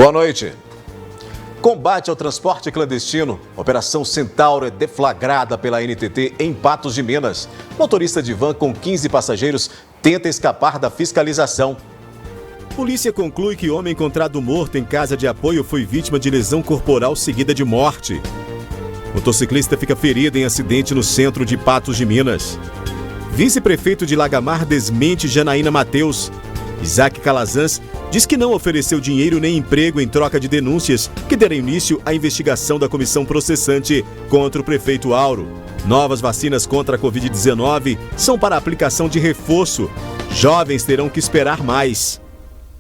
Boa noite. Combate ao transporte clandestino. Operação Centauro é deflagrada pela NTT em Patos de Minas. Motorista de van com 15 passageiros tenta escapar da fiscalização. Polícia conclui que homem encontrado morto em casa de apoio foi vítima de lesão corporal seguida de morte. Motociclista fica ferido em acidente no centro de Patos de Minas. Vice-prefeito de Lagamar desmente Janaína Mateus. Isaac Calazans diz que não ofereceu dinheiro nem emprego em troca de denúncias que deram início à investigação da comissão processante contra o prefeito Auro. Novas vacinas contra a Covid-19 são para aplicação de reforço. Jovens terão que esperar mais.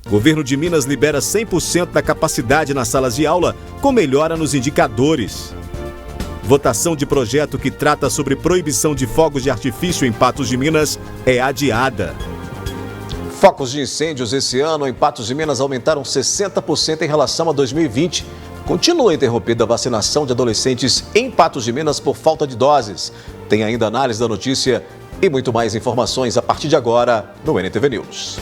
Governo de Minas libera 100% da capacidade nas salas de aula, com melhora nos indicadores. Votação de projeto que trata sobre proibição de fogos de artifício em Patos de Minas é adiada. Focos de incêndios esse ano em Patos de Minas aumentaram 60% em relação a 2020. Continua interrompida a vacinação de adolescentes em Patos de Minas por falta de doses. Tem ainda análise da notícia e muito mais informações a partir de agora no NTV News.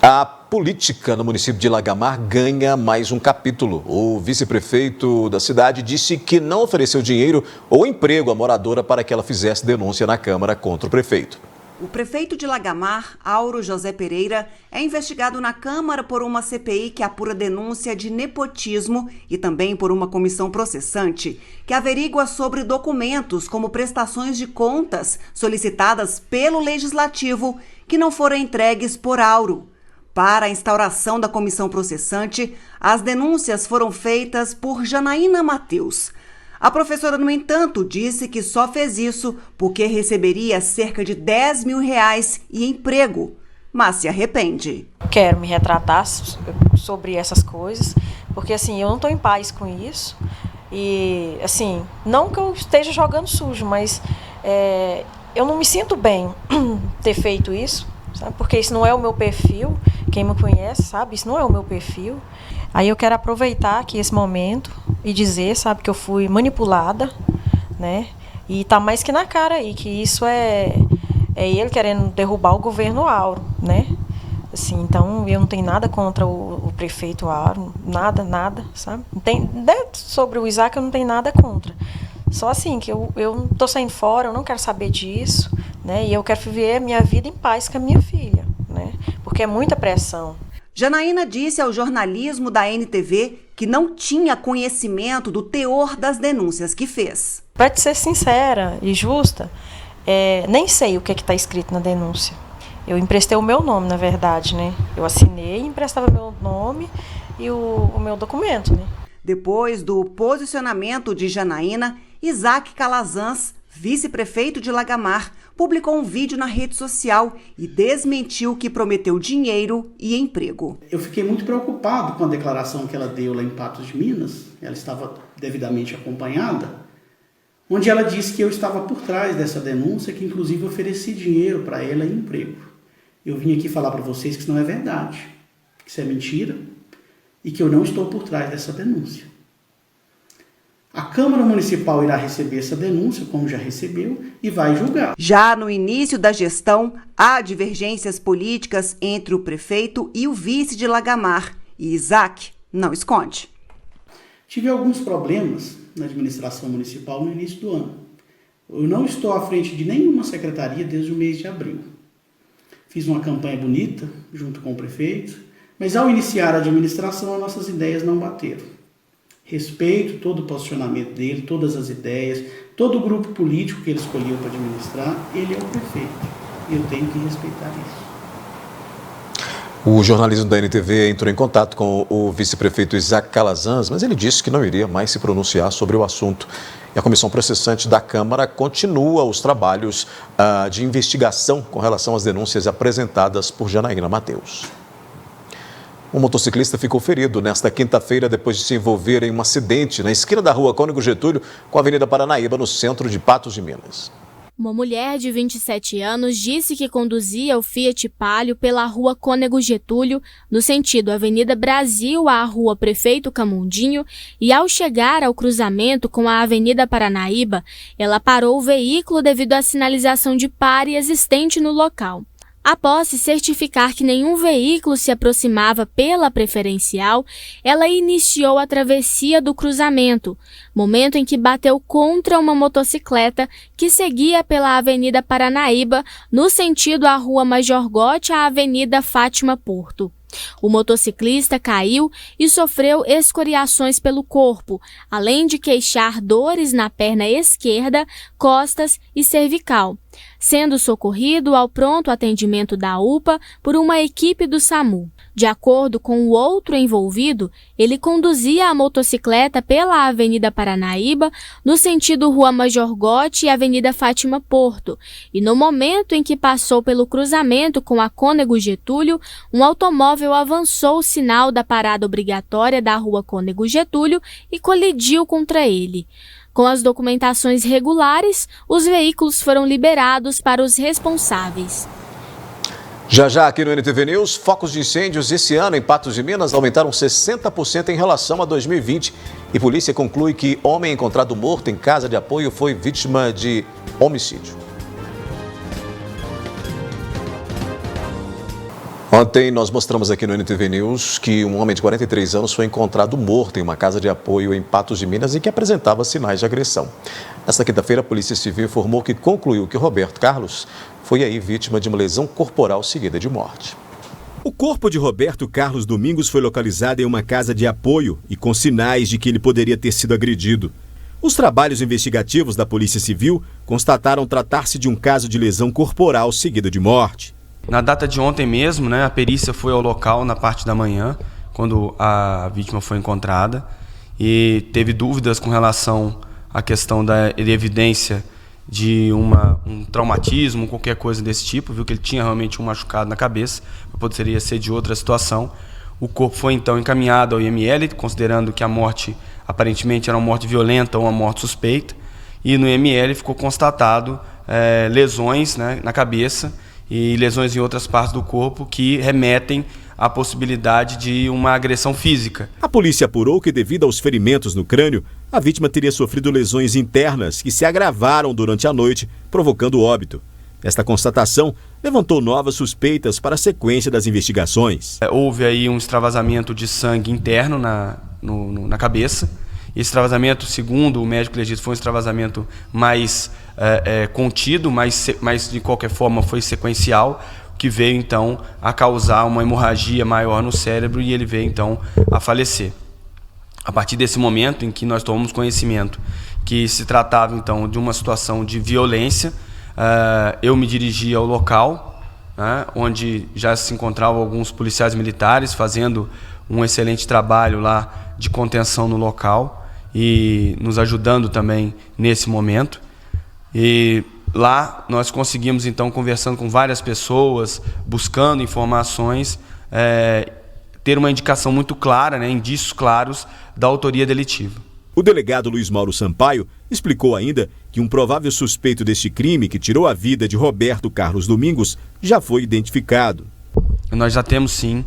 A política no município de Lagamar ganha mais um capítulo. O vice-prefeito da cidade disse que não ofereceu dinheiro ou emprego à moradora para que ela fizesse denúncia na Câmara contra o prefeito. O prefeito de Lagamar, Auro José Pereira, é investigado na Câmara por uma CPI que apura denúncia de nepotismo e também por uma comissão processante que averigua sobre documentos como prestações de contas solicitadas pelo Legislativo que não foram entregues por Auro. Para a instauração da comissão processante, as denúncias foram feitas por Janaína Mateus. A professora, no entanto, disse que só fez isso porque receberia cerca de R$10 mil e emprego, mas se arrepende. Quero me retratar sobre essas coisas, porque assim, eu não estou em paz com isso. E assim, não que eu esteja jogando sujo, mas eu não me sinto bem ter feito isso. Sabe? Porque isso não é o meu perfil, quem me conhece sabe, isso não é o meu perfil. Aí eu quero aproveitar aqui esse momento e dizer, sabe, que eu fui manipulada, né? E tá mais que na cara aí, que isso é ele querendo derrubar o governo Auro, né? Assim, então eu não tenho nada contra o prefeito Auro, nada, sabe? Não tem, sobre o Isaac eu não tenho nada contra. Só assim, que eu tô saindo fora, eu não quero saber disso, né? E eu quero viver a minha vida em paz com a minha filha, né? Porque é muita pressão. Janaína disse ao jornalismo da NTV que não tinha conhecimento do teor das denúncias que fez. Para te ser sincera e justa, nem sei o que está escrito na denúncia. Eu emprestei o meu nome, na verdade, né? Eu assinei e emprestava meu nome e o meu documento, né? Depois do posicionamento de Janaína, Isaac Calazans, vice-prefeito de Lagamar, publicou um vídeo na rede social e desmentiu que prometeu dinheiro e emprego. Eu fiquei muito preocupado com a declaração que ela deu lá em Patos de Minas, ela estava devidamente acompanhada, onde ela disse que eu estava por trás dessa denúncia, que inclusive ofereci dinheiro para ela e emprego. Eu vim aqui falar para vocês que isso não é verdade, que isso é mentira e que eu não estou por trás dessa denúncia. A Câmara Municipal irá receber essa denúncia, como já recebeu, e vai julgar. Já no início da gestão, há divergências políticas entre o prefeito e o vice de Lagamar. E Isaac não esconde. Tive alguns problemas na administração municipal no início do ano. Eu não estou à frente de nenhuma secretaria desde o mês de abril. Fiz uma campanha bonita junto com o prefeito, mas ao iniciar a administração, as nossas ideias não bateram. Respeito todo o posicionamento dele, todas as ideias, todo o grupo político que ele escolheu para administrar, ele é o prefeito. E eu tenho que respeitar isso. O jornalismo da NTV entrou em contato com o vice-prefeito Isaac Calazans, mas ele disse que não iria mais se pronunciar sobre o assunto. E a comissão processante da Câmara continua os trabalhos de investigação com relação às denúncias apresentadas por Janaína Mateus. Um motociclista ficou ferido nesta quinta-feira depois de se envolver em um acidente na esquina da rua Cônego Getúlio com a Avenida Paranaíba, no centro de Patos de Minas. Uma mulher de 27 anos disse que conduzia o Fiat Palio pela rua Cônego Getúlio, no sentido Avenida Brasil à rua Prefeito Camundinho, e ao chegar ao cruzamento com a Avenida Paranaíba, ela parou o veículo devido à sinalização de pare existente no local. Após se certificar que nenhum veículo se aproximava pela preferencial, ela iniciou a travessia do cruzamento, momento em que bateu contra uma motocicleta que seguia pela Avenida Paranaíba, no sentido à Rua Major Gotti à Avenida Fátima Porto. O motociclista caiu e sofreu escoriações pelo corpo, além de queixar dores na perna esquerda, costas e cervical, sendo socorrido ao pronto atendimento da UPA por uma equipe do SAMU. De acordo com o outro envolvido, ele conduzia a motocicleta pela Avenida Paranaíba, no sentido Rua Major Gotti e Avenida Fátima Porto, e no momento em que passou pelo cruzamento com a Cônego Getúlio, um automóvel avançou o sinal da parada obrigatória da Rua Cônego Getúlio e colidiu contra ele. Com as documentações regulares, os veículos foram liberados para os responsáveis. Já aqui no NTV News, focos de incêndios esse ano em Patos de Minas aumentaram 60% em relação a 2020. E polícia conclui que homem encontrado morto em casa de apoio foi vítima de homicídio. Ontem nós mostramos aqui no NTV News que um homem de 43 anos foi encontrado morto em uma casa de apoio em Patos de Minas e que apresentava sinais de agressão. Nesta quinta-feira, a Polícia Civil informou que concluiu que Roberto Carlos foi aí vítima de uma lesão corporal seguida de morte. O corpo de Roberto Carlos Domingos foi localizado em uma casa de apoio e com sinais de que ele poderia ter sido agredido. Os trabalhos investigativos da Polícia Civil constataram tratar-se de um caso de lesão corporal seguida de morte. Na data de ontem mesmo, a perícia foi ao local na parte da manhã, quando a vítima foi encontrada, e teve dúvidas com relação à questão da evidência de um traumatismo, qualquer coisa desse tipo, viu que ele tinha realmente um machucado na cabeça, poderia ser de outra situação. O corpo foi então encaminhado ao IML, considerando que a morte aparentemente era uma morte violenta ou uma morte suspeita, e no IML ficou constatado lesões na cabeça e lesões em outras partes do corpo que remetem à possibilidade de uma agressão física. A polícia apurou que, devido aos ferimentos no crânio, a vítima teria sofrido lesões internas que se agravaram durante a noite, provocando óbito. Esta constatação levantou novas suspeitas para a sequência das investigações. Houve aí um extravasamento de sangue interno na cabeça. Esse extravasamento, segundo o médico legista, foi um extravasamento mais contido, mas de qualquer forma foi sequencial, que veio então a causar uma hemorragia maior no cérebro e ele veio então a falecer. A partir desse momento em que nós tomamos conhecimento que se tratava então de uma situação de violência, eu me dirigi ao local, onde já se encontravam alguns policiais militares fazendo um excelente trabalho lá de contenção no local e nos ajudando também nesse momento. E lá nós conseguimos então, conversando com várias pessoas, buscando informações, ter uma indicação muito clara, indícios claros da autoria delitiva. O delegado Luiz Mauro Sampaio explicou ainda que um provável suspeito deste crime que tirou a vida de Roberto Carlos Domingos já foi identificado. Nós já temos sim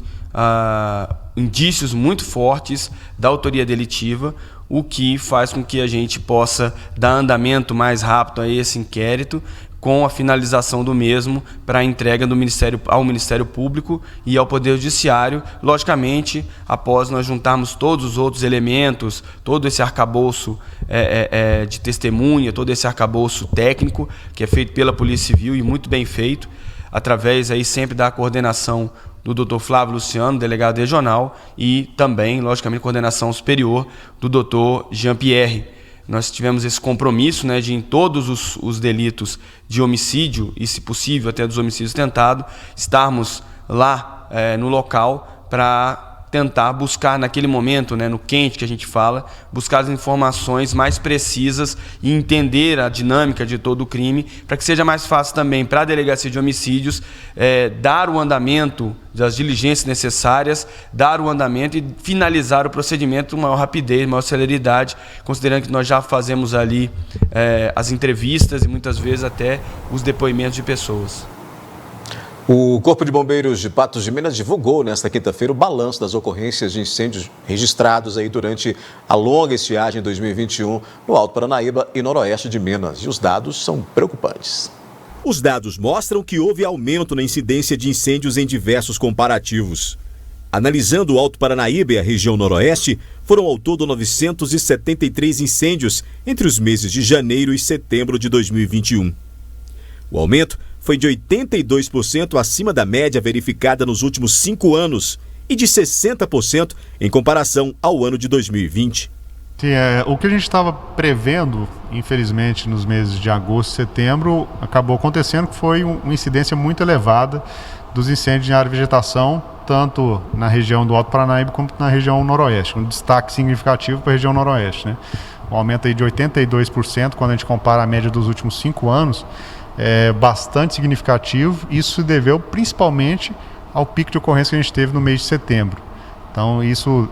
indícios muito fortes da autoria delitiva, o que faz com que a gente possa dar andamento mais rápido a esse inquérito, com a finalização do mesmo para a entrega ao Ministério Público e ao Poder Judiciário, logicamente, após nós juntarmos todos os outros elementos, todo esse arcabouço de testemunha, todo esse arcabouço técnico, que é feito pela Polícia Civil e muito bem feito, através aí sempre da coordenação do Dr. Flávio Luciano, delegado regional, e também, logicamente, coordenação superior do Dr. Jean-Pierre. Nós tivemos esse compromisso de, em todos os delitos de homicídio, e se possível até dos homicídios tentados, estarmos lá no local para tentar buscar naquele momento, né, no quente que a gente fala, buscar as informações mais precisas e entender a dinâmica de todo o crime, para que seja mais fácil também para a Delegacia de Homicídios dar o andamento das diligências necessárias, dar o andamento e finalizar o procedimento com maior rapidez, maior celeridade, considerando que nós já fazemos ali as entrevistas e muitas vezes até os depoimentos de pessoas. O Corpo de Bombeiros de Patos de Minas divulgou nesta quinta-feira o balanço das ocorrências de incêndios registrados aí durante a longa estiagem 2021 no Alto Paranaíba e noroeste de Minas. E os dados são preocupantes. Os dados mostram que houve aumento na incidência de incêndios em diversos comparativos. Analisando o Alto Paranaíba e a região noroeste, foram ao todo 973 incêndios entre os meses de janeiro e setembro de 2021. O aumento foi de 82% acima da média verificada nos últimos 5 anos e de 60% em comparação ao ano de 2020. Sim, o que a gente estava prevendo, infelizmente, nos meses de agosto e setembro, acabou acontecendo, que foi uma incidência muito elevada dos incêndios em área de vegetação, tanto na região do Alto Paranaíba como na região noroeste, um destaque significativo para a região noroeste, né? Um aumento aí de 82% quando a gente compara a média dos últimos 5 anos, é bastante significativo. Isso se deveu principalmente ao pico de ocorrência que a gente teve no mês de setembro. Então isso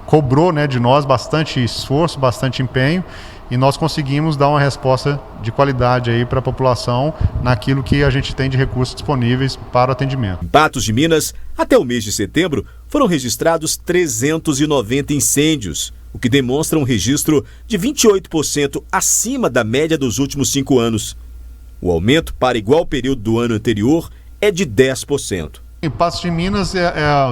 cobrou, né, de nós bastante esforço, bastante empenho, e nós conseguimos dar uma resposta de qualidade aí para a população naquilo que a gente tem de recursos disponíveis para o atendimento. Em Patos de Minas, até o mês de setembro, foram registrados 390 incêndios, o que demonstra um registro de 28% acima da média dos últimos 5 anos. O aumento para igual período do ano anterior é de 10%. Em Patos de Minas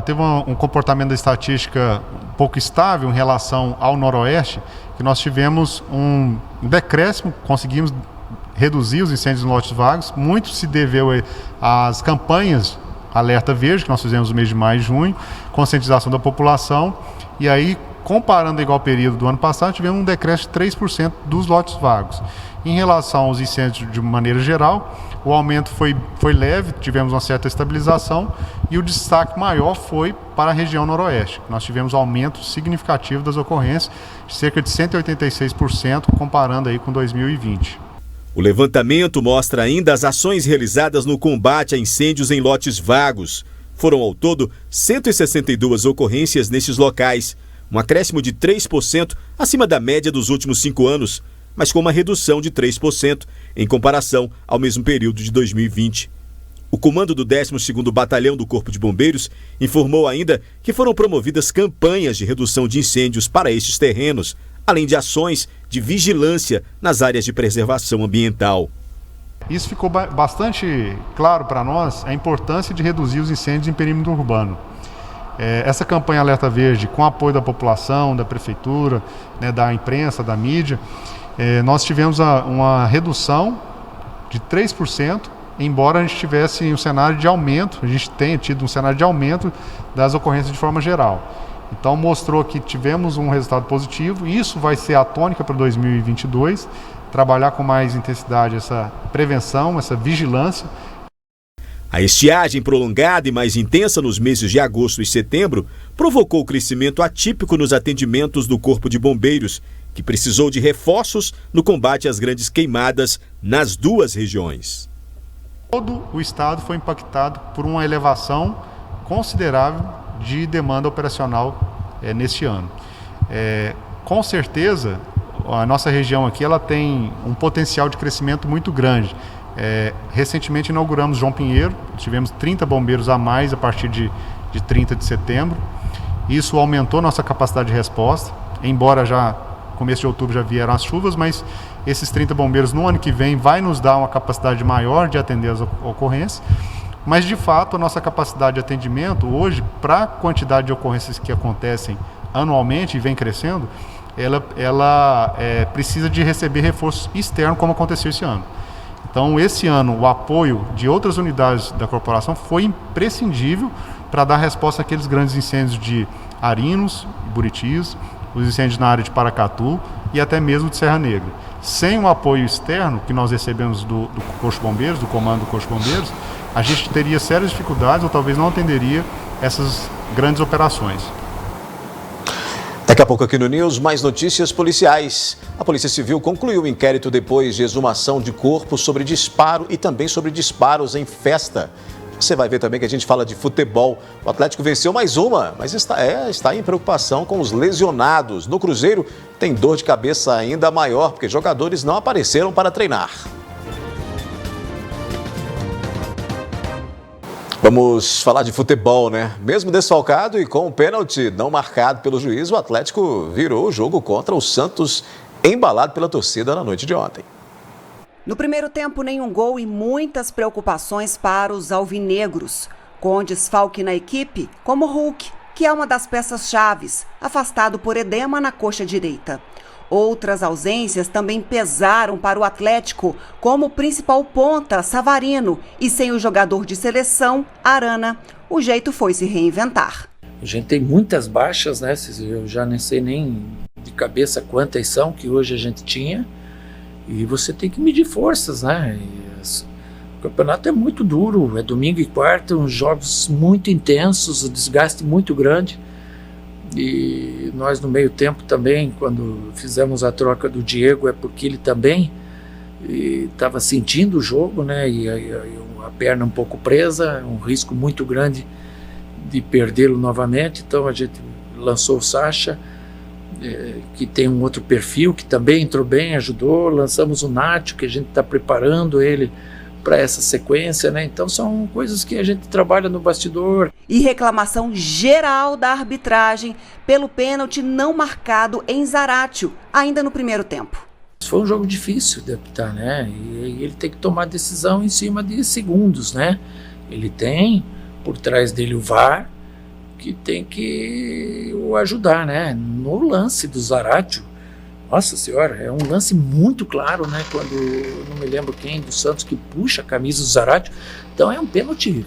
teve um comportamento da estatística um pouco estável em relação ao noroeste, que nós tivemos um decréscimo, conseguimos reduzir os incêndios em lotes vagos. Muito se deveu às campanhas Alerta Verde, que nós fizemos no mês de maio e junho, conscientização da população, e aí, comparando igual período do ano passado, tivemos um decréscimo de 3% dos lotes vagos. Em relação aos incêndios de maneira geral, o aumento foi leve, tivemos uma certa estabilização, e o destaque maior foi para a região noroeste. Nós tivemos aumento significativo das ocorrências, de cerca de 186%, comparando aí com 2020. O levantamento mostra ainda as ações realizadas no combate a incêndios em lotes vagos. Foram ao todo 162 ocorrências nesses locais, um acréscimo de 3% acima da média dos últimos 5 anos, mas com uma redução de 3% em comparação ao mesmo período de 2020. O comando do 12º Batalhão do Corpo de Bombeiros informou ainda que foram promovidas campanhas de redução de incêndios para estes terrenos, além de ações de vigilância nas áreas de preservação ambiental. Isso ficou bastante claro para nós, a importância de reduzir os incêndios em perímetro urbano. Essa campanha Alerta Verde, com apoio da população, da prefeitura, né, da imprensa, da mídia, nós tivemos uma redução de 3%, embora a gente tivesse um cenário de aumento, a gente tenha tido um cenário de aumento das ocorrências de forma geral. Então mostrou que tivemos um resultado positivo, e isso vai ser a tônica para 2022, trabalhar com mais intensidade essa prevenção, essa vigilância. A estiagem prolongada e mais intensa nos meses de agosto e setembro provocou o crescimento atípico nos atendimentos do Corpo de Bombeiros, que precisou de reforços no combate às grandes queimadas nas 2 regiões. Todo o estado foi impactado por uma elevação considerável de demanda operacional neste ano. Com certeza, a nossa região aqui ela tem um potencial de crescimento muito grande. Recentemente inauguramos João Pinheiro, tivemos 30 bombeiros a mais a partir de 30 de setembro. Isso aumentou nossa capacidade de resposta, embora já começo de outubro já vieram as chuvas, mas esses 30 bombeiros no ano que vem vai nos dar uma capacidade maior de atender as ocorrências. Mas, de fato, a nossa capacidade de atendimento hoje, para a quantidade de ocorrências que acontecem anualmente e vem crescendo, ela precisa de receber reforço externo, como aconteceu esse ano. Então, esse ano, o apoio de outras unidades da corporação foi imprescindível para dar resposta àqueles grandes incêndios de Arinos, Buritis, os incêndios na área de Paracatu e até mesmo de Serra Negra. Sem o apoio externo que nós recebemos do Corpo de Bombeiros, do comando do Corpo de Bombeiros, a gente teria sérias dificuldades ou talvez não atenderia essas grandes operações. Daqui a pouco aqui no News, mais notícias policiais. A Polícia Civil concluiu o inquérito depois de exumação de corpo sobre disparo e também sobre disparos em festa. Você vai ver também que a gente fala de futebol. O Atlético venceu mais uma, mas está em preocupação com os lesionados. No Cruzeiro tem dor de cabeça ainda maior, porque jogadores não apareceram para treinar. Vamos falar de futebol, né? Mesmo desfalcado e com um pênalti não marcado pelo juiz, o Atlético virou o jogo contra o Santos, embalado pela torcida na noite de ontem. No primeiro tempo, nenhum gol e muitas preocupações para os alvinegros. Com desfalque na equipe, como Hulk, que é uma das peças-chaves, afastado por edema na coxa direita. Outras ausências também pesaram para o Atlético, como o principal ponta, Savarino, e sem o jogador de seleção, Arana. O jeito foi se reinventar. A gente tem muitas baixas, né? Eu já nem sei nem de cabeça quantas são que hoje a gente tinha. E você tem que medir forças, né? O campeonato é muito duro, é domingo e quarta, uns jogos muito intensos, o desgaste muito grande. E nós no meio tempo também, quando fizemos a troca do Diego, é porque ele também estava sentindo o jogo, né? E a perna um pouco presa, um risco muito grande de perdê-lo novamente. Então a gente lançou o Sacha, que tem um outro perfil, que também entrou bem, ajudou. Lançamos o Nacho, que a gente está preparando ele para essa sequência, né? Então são coisas que a gente trabalha no bastidor. E reclamação geral da arbitragem pelo pênalti não marcado em Zaratio, ainda no primeiro tempo. Foi um jogo difícil de apitar, né? E ele tem que tomar decisão em cima de segundos, né? Ele tem por trás dele o VAR, que tem que o ajudar, né? No lance do Zaratio, nossa senhora, é um lance muito claro, né? Quando, não me lembro quem, do Santos, que puxa a camisa do Zaratio. Então é um pênalti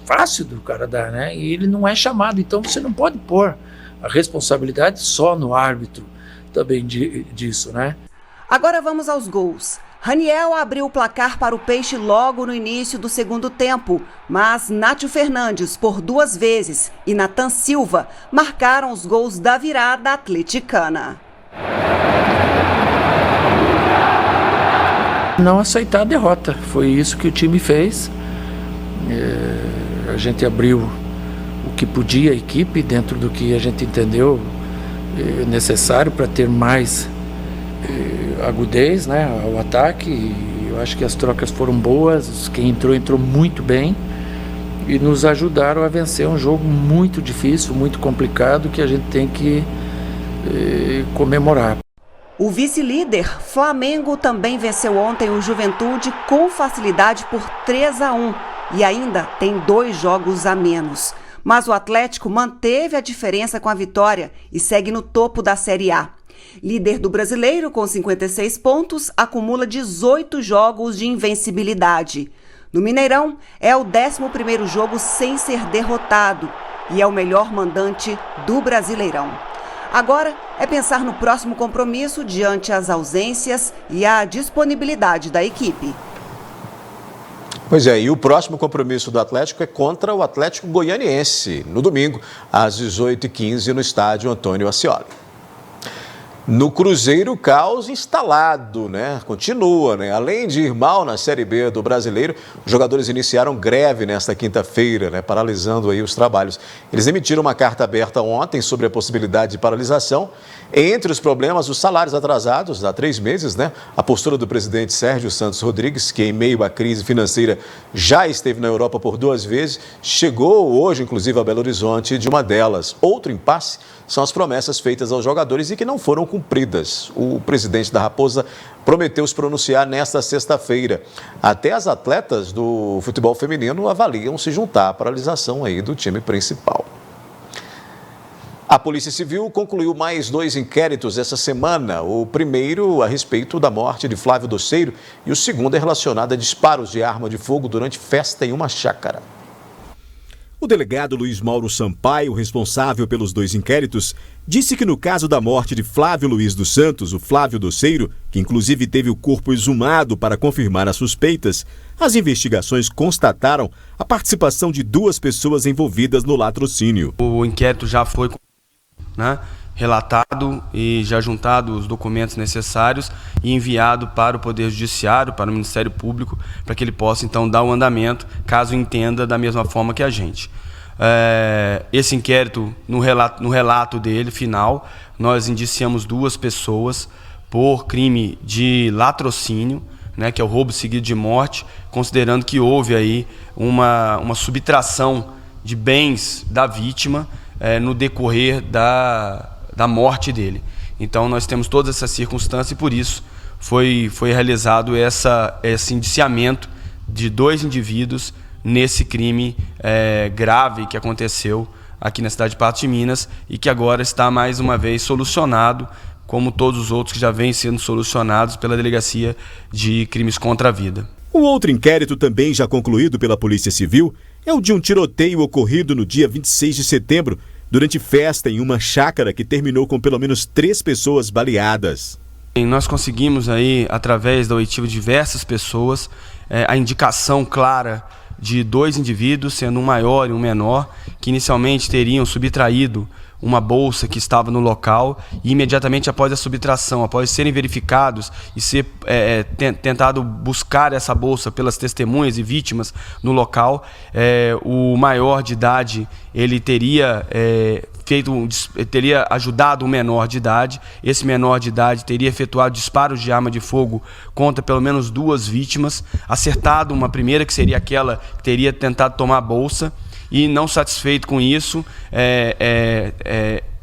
fácil do cara dar, né? E ele não é chamado, então você não pode pôr a responsabilidade só no árbitro também disso, né? Agora vamos aos gols. Raniel abriu o placar para o Peixe logo no início do segundo tempo, mas Nátio Fernandes, por 2 vezes, e Nathan Silva marcaram os gols da virada atleticana. Não aceitar a derrota, foi isso que o time fez. A gente abriu o que podia a equipe, dentro do que a gente entendeu necessário para ter mais agudez, né, ao ataque. E eu acho que as trocas foram boas, quem entrou muito bem e nos ajudaram a vencer um jogo muito difícil, muito complicado, que a gente tem que comemorar. O vice-líder, Flamengo, também venceu ontem o Juventude com facilidade por 3-1 e ainda tem 2 jogos a menos. Mas o Atlético manteve a diferença com a vitória e segue no topo da Série A. Líder do Brasileiro, com 56 pontos, acumula 18 jogos de invencibilidade. No Mineirão, é o 11º jogo sem ser derrotado e é o melhor mandante do Brasileirão. Agora é pensar no próximo compromisso diante as ausências e a disponibilidade da equipe. Pois é, e o próximo compromisso do Atlético é contra o Atlético Goianiense, no domingo, às 18h15, no estádio Antônio Ascioli. No Cruzeiro, o caos instalado, né? Continua, né? Além de ir mal na Série B do Brasileiro, os jogadores iniciaram greve nesta quinta-feira, né? Paralisando aí os trabalhos. Eles emitiram uma carta aberta ontem sobre a possibilidade de paralisação. Entre os problemas, os salários atrasados há 3 meses, né? A postura do presidente Sérgio Santos Rodrigues, que em meio à crise financeira já esteve na Europa por 2 vezes, chegou hoje, inclusive, a Belo Horizonte de uma delas. Outro impasse são as promessas feitas aos jogadores e que não foram cumpridas. O presidente da Raposa prometeu se pronunciar nesta sexta-feira. Até as atletas do futebol feminino avaliam se juntar à paralisação aí do time principal. A Polícia Civil concluiu mais 2 inquéritos essa semana. O primeiro a respeito da morte de Flávio Doceiro e o segundo é relacionado a disparos de arma de fogo durante festa em uma chácara. O delegado Luiz Mauro Sampaio, responsável pelos 2 inquéritos, disse que no caso da morte de Flávio Luiz dos Santos, o Flávio Doceiro, que inclusive teve o corpo exumado para confirmar as suspeitas, as investigações constataram a participação de 2 pessoas envolvidas no latrocínio. O inquérito já foi, relatado e já juntado os documentos necessários e enviado para o Poder Judiciário, para o Ministério Público, para que ele possa então dar o andamento, caso entenda da mesma forma que a gente. Esse inquérito, no relato dele, final, nós indiciamos 2 pessoas por crime de latrocínio, que é o roubo seguido de morte, considerando que houve aí uma subtração de bens da vítima no decorrer da morte dele. Então nós temos todas essas circunstâncias e por isso foi realizado esse indiciamento de 2 indivíduos nesse crime grave que aconteceu aqui na cidade de Patos de Minas e que agora está mais uma vez solucionado, como todos os outros que já vêm sendo solucionados pela Delegacia de Crimes contra a Vida. O outro inquérito, também já concluído pela Polícia Civil, é o de um tiroteio ocorrido no dia 26 de setembro, durante festa em uma chácara que terminou com pelo menos 3 pessoas baleadas. Nós conseguimos aí, através da oitiva de diversas pessoas, a indicação clara de 2 indivíduos, sendo um maior e um menor, que inicialmente teriam subtraído uma bolsa que estava no local e imediatamente após a subtração, após serem verificados e ser tentado buscar essa bolsa pelas testemunhas e vítimas no local, o maior de idade ele teria teria ajudado o menor de idade. Esse menor de idade teria efetuado disparos de arma de fogo contra pelo menos 2 vítimas, acertado uma primeira, que seria aquela que teria tentado tomar a bolsa, e não satisfeito com isso,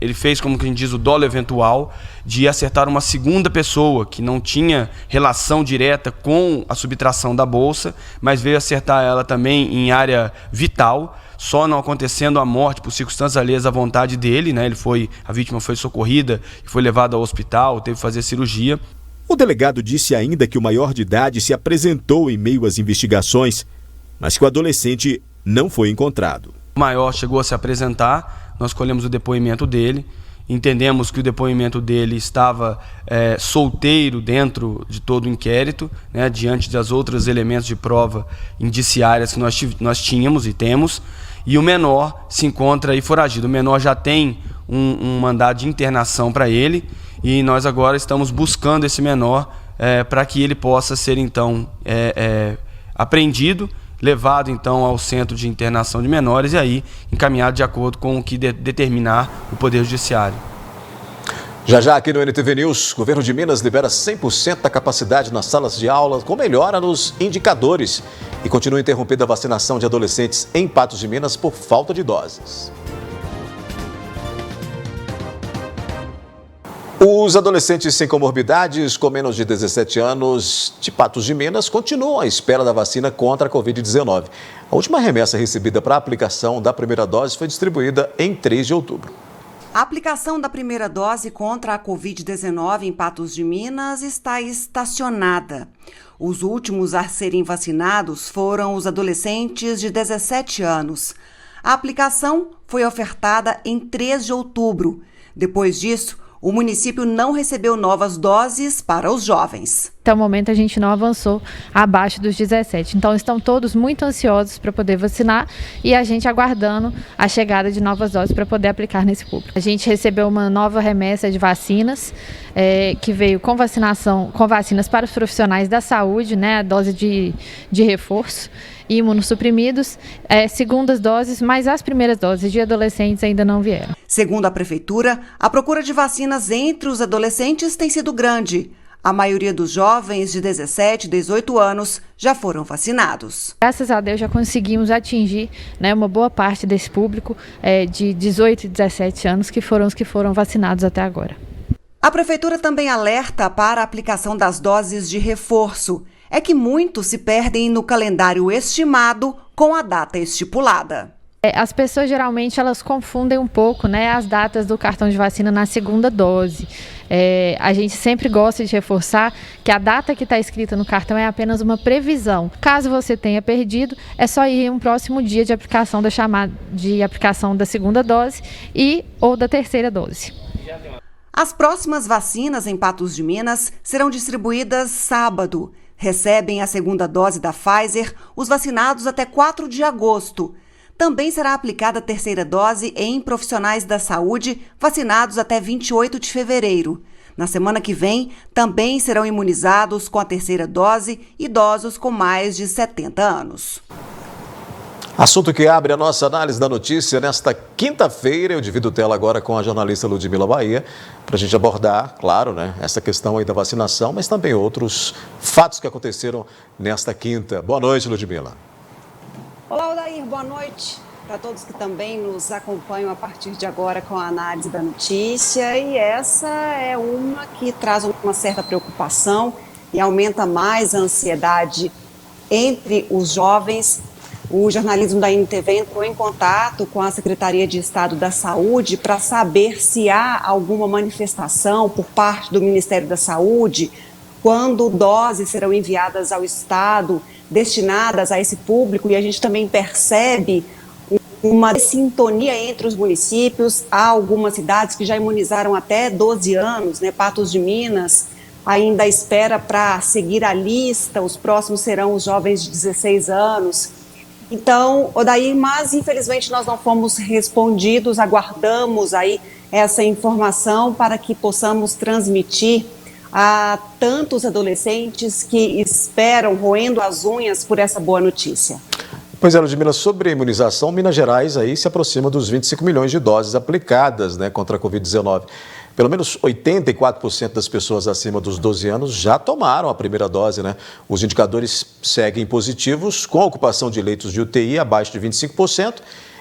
ele fez, como que a gente diz, o dolo eventual de acertar uma segunda pessoa que não tinha relação direta com a subtração da bolsa, mas veio acertar ela também em área vital, só não acontecendo a morte por circunstâncias alheias à vontade dele, a vítima foi socorrida e foi levada ao hospital, teve que fazer cirurgia. O delegado disse ainda que o maior de idade se apresentou em meio às investigações, mas que o adolescente não foi encontrado. O maior chegou a se apresentar, nós colhemos o depoimento dele, entendemos que o depoimento dele estava solteiro dentro de todo o inquérito, diante das outros elementos de prova indiciárias que nós tínhamos e temos, e o menor se encontra aí foragido. O menor já tem um mandado de internação para ele e nós agora estamos buscando esse menor para que ele possa ser então apreendido, levado então ao Centro de Internação de Menores e aí encaminhado de acordo com o que determinar o Poder Judiciário. Já aqui no NTV News, o governo de Minas libera 100% da capacidade nas salas de aula, com melhora nos indicadores, e continua interrompida a vacinação de adolescentes em Patos de Minas por falta de doses. Os adolescentes sem comorbidades com menos de 17 anos de Patos de Minas continuam à espera da vacina contra a Covid-19. A última remessa recebida para a aplicação da primeira dose foi distribuída em 3 de outubro. A aplicação da primeira dose contra a Covid-19 em Patos de Minas está estacionada. Os últimos a serem vacinados foram os adolescentes de 17 anos. A aplicação foi ofertada em 3 de outubro. Depois disso, o município não recebeu novas doses para os jovens. Até o momento a gente não avançou abaixo dos 17. Então estão todos muito ansiosos para poder vacinar e a gente aguardando a chegada de novas doses para poder aplicar nesse público. A gente recebeu uma nova remessa de vacinas que veio com vacinas para os profissionais da saúde, a dose de reforço, e imunossuprimidos, segundas doses, mas as primeiras doses de adolescentes ainda não vieram. Segundo a Prefeitura, a procura de vacinas entre os adolescentes tem sido grande. A maioria dos jovens de 17 e 18 anos já foram vacinados. Graças a Deus já conseguimos atingir uma boa parte desse público de 18 e 17 anos, que foram os que foram vacinados até agora. A Prefeitura também alerta para a aplicação das doses de reforço. É que muitos se perdem no calendário estimado com a data estipulada. As pessoas geralmente elas confundem um pouco, né, as datas do cartão de vacina na segunda dose. A gente sempre gosta de reforçar que a data que está escrita no cartão é apenas uma previsão. Caso você tenha perdido, é só ir em um próximo dia de aplicação da segunda dose ou da terceira dose. As próximas vacinas em Patos de Minas serão distribuídas sábado. Recebem a segunda dose da Pfizer os vacinados até 4 de agosto. Também será aplicada a terceira dose em profissionais da saúde vacinados até 28 de fevereiro. Na semana que vem, também serão imunizados com a terceira dose idosos com mais de 70 anos. Assunto que abre a nossa análise da notícia nesta quinta-feira. Eu divido tela agora com a jornalista Ludmila Bahia para a gente abordar, claro, né, essa questão aí da vacinação, mas também outros fatos que aconteceram nesta quinta. Boa noite, Ludmila. Olá, Odair, boa noite para todos que também nos acompanham a partir de agora com a análise da notícia. E essa é uma que traz uma certa preocupação e aumenta mais a ansiedade entre os jovens. O jornalismo da NTV entrou em contato com a Secretaria de Estado da Saúde para saber se há alguma manifestação por parte do Ministério da Saúde, quando doses serão enviadas ao Estado destinadas a esse público, e a gente também percebe uma sintonia entre os municípios. Há algumas cidades que já imunizaram até 12 anos, né? Patos de Minas ainda espera para seguir a lista, os próximos serão os jovens de 16 anos. Então, Odair, mas infelizmente nós não fomos respondidos, aguardamos aí essa informação para que possamos transmitir a tantos adolescentes que esperam, roendo as unhas por essa boa notícia. Pois é, Ludmila, sobre a imunização, Minas Gerais aí se aproxima dos 25 milhões de doses aplicadas, né, contra a Covid-19. Pelo menos 84% das pessoas acima dos 12 anos já tomaram a primeira dose, né? Os indicadores seguem positivos, com a ocupação de leitos de UTI abaixo de 25%,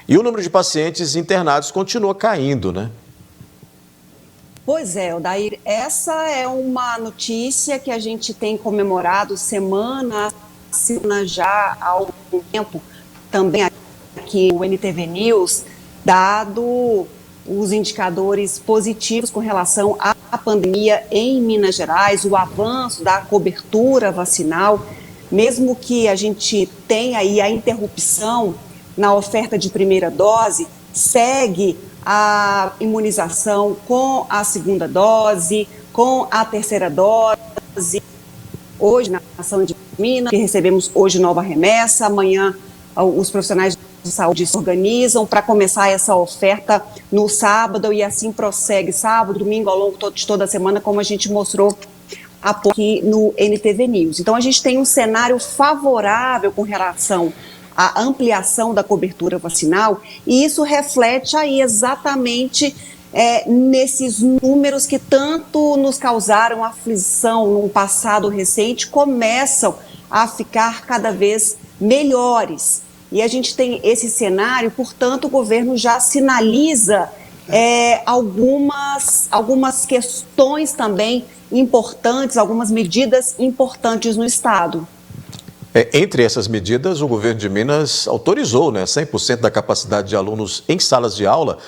e o número de pacientes internados continua caindo, né? Pois é, Odair, essa é uma notícia que a gente tem comemorado semana a semana já há algum tempo, também aqui no NTV News, dado os indicadores positivos com relação à pandemia em Minas Gerais, o avanço da cobertura vacinal, mesmo que a gente tenha aí a interrupção na oferta de primeira dose, segue a imunização com a segunda dose, com a terceira dose. Hoje, na Ação de Minas, que recebemos hoje nova remessa, amanhã os profissionais de saúde se organizam para começar essa oferta no sábado, e assim prossegue sábado, domingo, ao longo de toda a semana, como a gente mostrou há pouco aqui no NTV News. Então a gente tem um cenário favorável com relação à ampliação da cobertura vacinal, e isso reflete aí exatamente nesses números que tanto nos causaram aflição num passado recente, começam a ficar cada vez melhores. E a gente tem esse cenário, portanto, o governo já sinaliza algumas questões também importantes, algumas medidas importantes no Estado. Entre essas medidas, o governo de Minas autorizou, né, 100% da capacidade de alunos em salas de aula,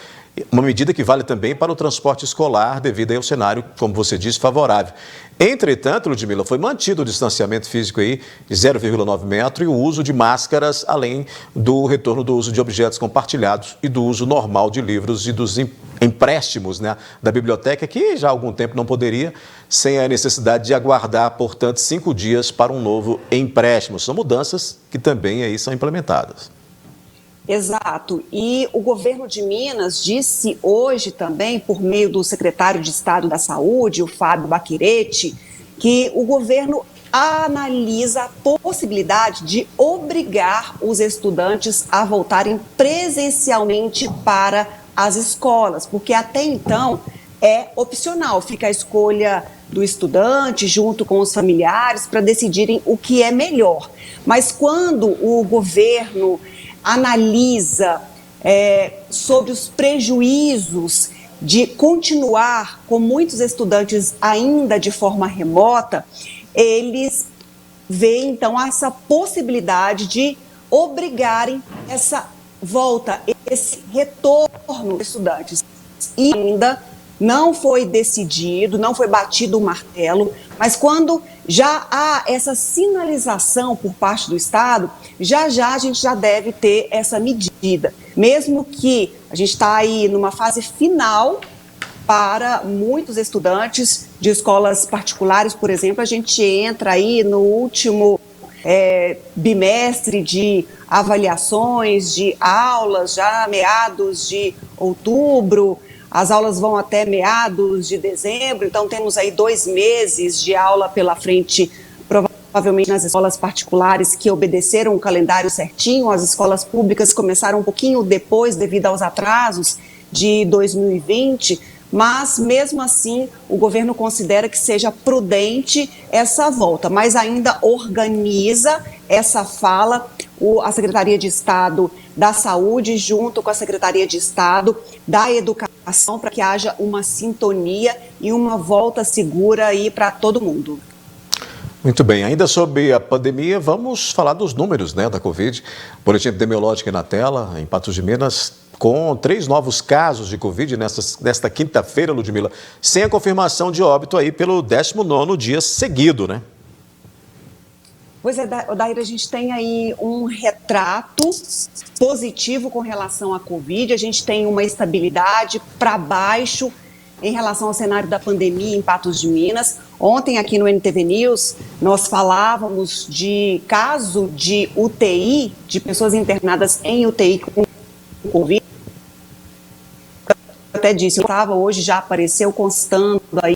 uma medida que vale também para o transporte escolar, devido ao cenário, como você disse, favorável. Entretanto, Ludmila, foi mantido o distanciamento físico aí de 0,9 metro e o uso de máscaras, além do retorno do uso de objetos compartilhados e do uso normal de livros e dos empréstimos, né, da biblioteca, que já há algum tempo não poderia, sem a necessidade de aguardar, portanto, 5 dias para um novo empréstimo. São mudanças que também aí são implementadas. Exato. E o governo de Minas disse hoje também, por meio do secretário de Estado da Saúde, o Fábio Bacchiretti, que o governo analisa a possibilidade de obrigar os estudantes a voltarem presencialmente para as escolas, porque até então é opcional, fica a escolha do estudante junto com os familiares para decidirem o que é melhor. Mas quando o governo analisa sobre os prejuízos de continuar com muitos estudantes ainda de forma remota, eles veem então essa possibilidade de obrigarem essa volta, esse retorno dos estudantes. E ainda não foi decidido, não foi batido o martelo, mas quando já há essa sinalização por parte do Estado, já a gente já deve ter essa medida. Mesmo que a gente está aí numa fase final para muitos estudantes de escolas particulares, por exemplo, a gente entra aí no último bimestre de avaliações, de aulas, já meados de outubro, as aulas vão até meados de dezembro, então temos aí 2 meses de aula pela frente, provavelmente nas escolas particulares que obedeceram o calendário certinho, as escolas públicas começaram um pouquinho depois devido aos atrasos de 2020, mas mesmo assim o governo considera que seja prudente essa volta, mas ainda organiza essa fala a Secretaria de Estado da Saúde junto com a Secretaria de Estado da Educação para que haja uma sintonia e uma volta segura aí para todo mundo. Muito bem, ainda sobre a pandemia, vamos falar dos números, né, da Covid. Boletim epidemiológico na tela, em Patos de Minas, com 3 novos casos de Covid nesta quinta-feira, Ludmila, sem a confirmação de óbito aí pelo 19º dia seguido, né? Pois é, Odair, a gente tem aí um retrato positivo com relação à Covid, a gente tem uma estabilidade para baixo em relação ao cenário da pandemia em Patos de Minas. Ontem aqui no NTV News nós falávamos de caso de UTI, de pessoas internadas em UTI com Covid. Eu até disse, hoje já apareceu constando aí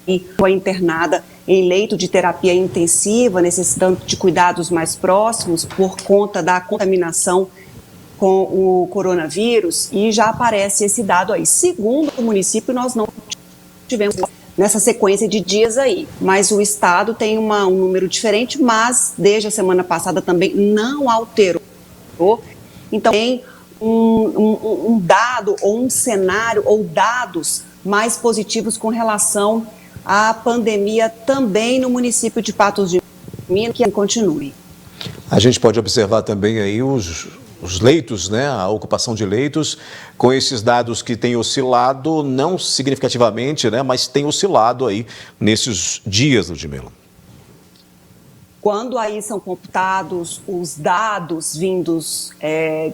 a internada em leito de terapia intensiva, necessitando de cuidados mais próximos por conta da contaminação com o coronavírus, e já aparece esse dado aí. Segundo o município, nós não tivemos nessa sequência de dias aí, mas o estado tem um número diferente, mas desde a semana passada também não alterou. Então tem um dado ou um cenário ou dados mais positivos com relação à pandemia também no município de Patos de Minas, que continue. A gente pode observar também aí os leitos, né, a ocupação de leitos, com esses dados que têm oscilado, não significativamente, né, mas tem oscilado aí nesses dias, Ludmila. Quando aí são computados os dados vindos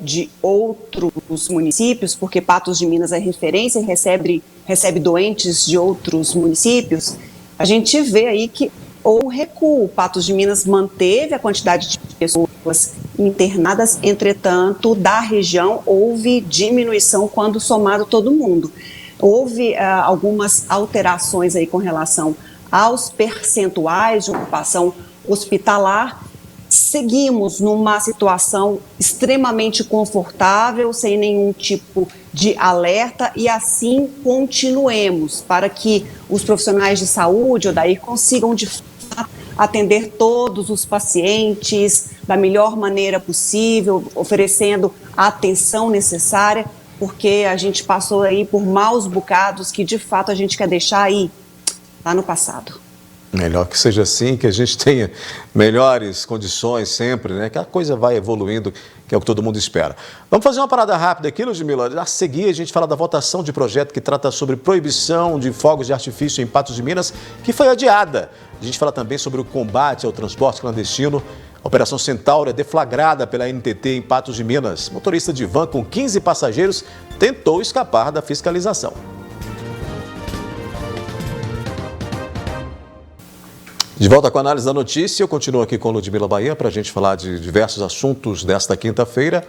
de outros municípios, porque Patos de Minas é referência e recebe doentes de outros municípios, a gente vê aí que ou recuo. Patos de Minas manteve a quantidade de pessoas internadas, entretanto, da região houve diminuição quando somado todo mundo. Houve algumas alterações aí com relação aos percentuais de ocupação hospitalar. Seguimos numa situação extremamente confortável, sem nenhum tipo de alerta, e assim continuemos para que os profissionais de saúde, Odair, consigam de fato atender todos os pacientes da melhor maneira possível, oferecendo a atenção necessária, porque a gente passou aí por maus bocados que de fato a gente quer deixar aí lá no passado. Melhor que seja assim, que a gente tenha melhores condições sempre, né? Que a coisa vai evoluindo, que é o que todo mundo espera. Vamos fazer uma parada rápida aqui, Ludmila. A seguir, a gente fala da votação de projeto que trata sobre proibição de fogos de artifício em Patos de Minas, que foi adiada. A gente fala também sobre o combate ao transporte clandestino. A Operação Centauro é deflagrada pela NTT em Patos de Minas. Motorista de van com 15 passageiros tentou escapar da fiscalização. De volta com a análise da notícia, eu continuo aqui com Ludmila Bahia para a gente falar de diversos assuntos desta quinta-feira.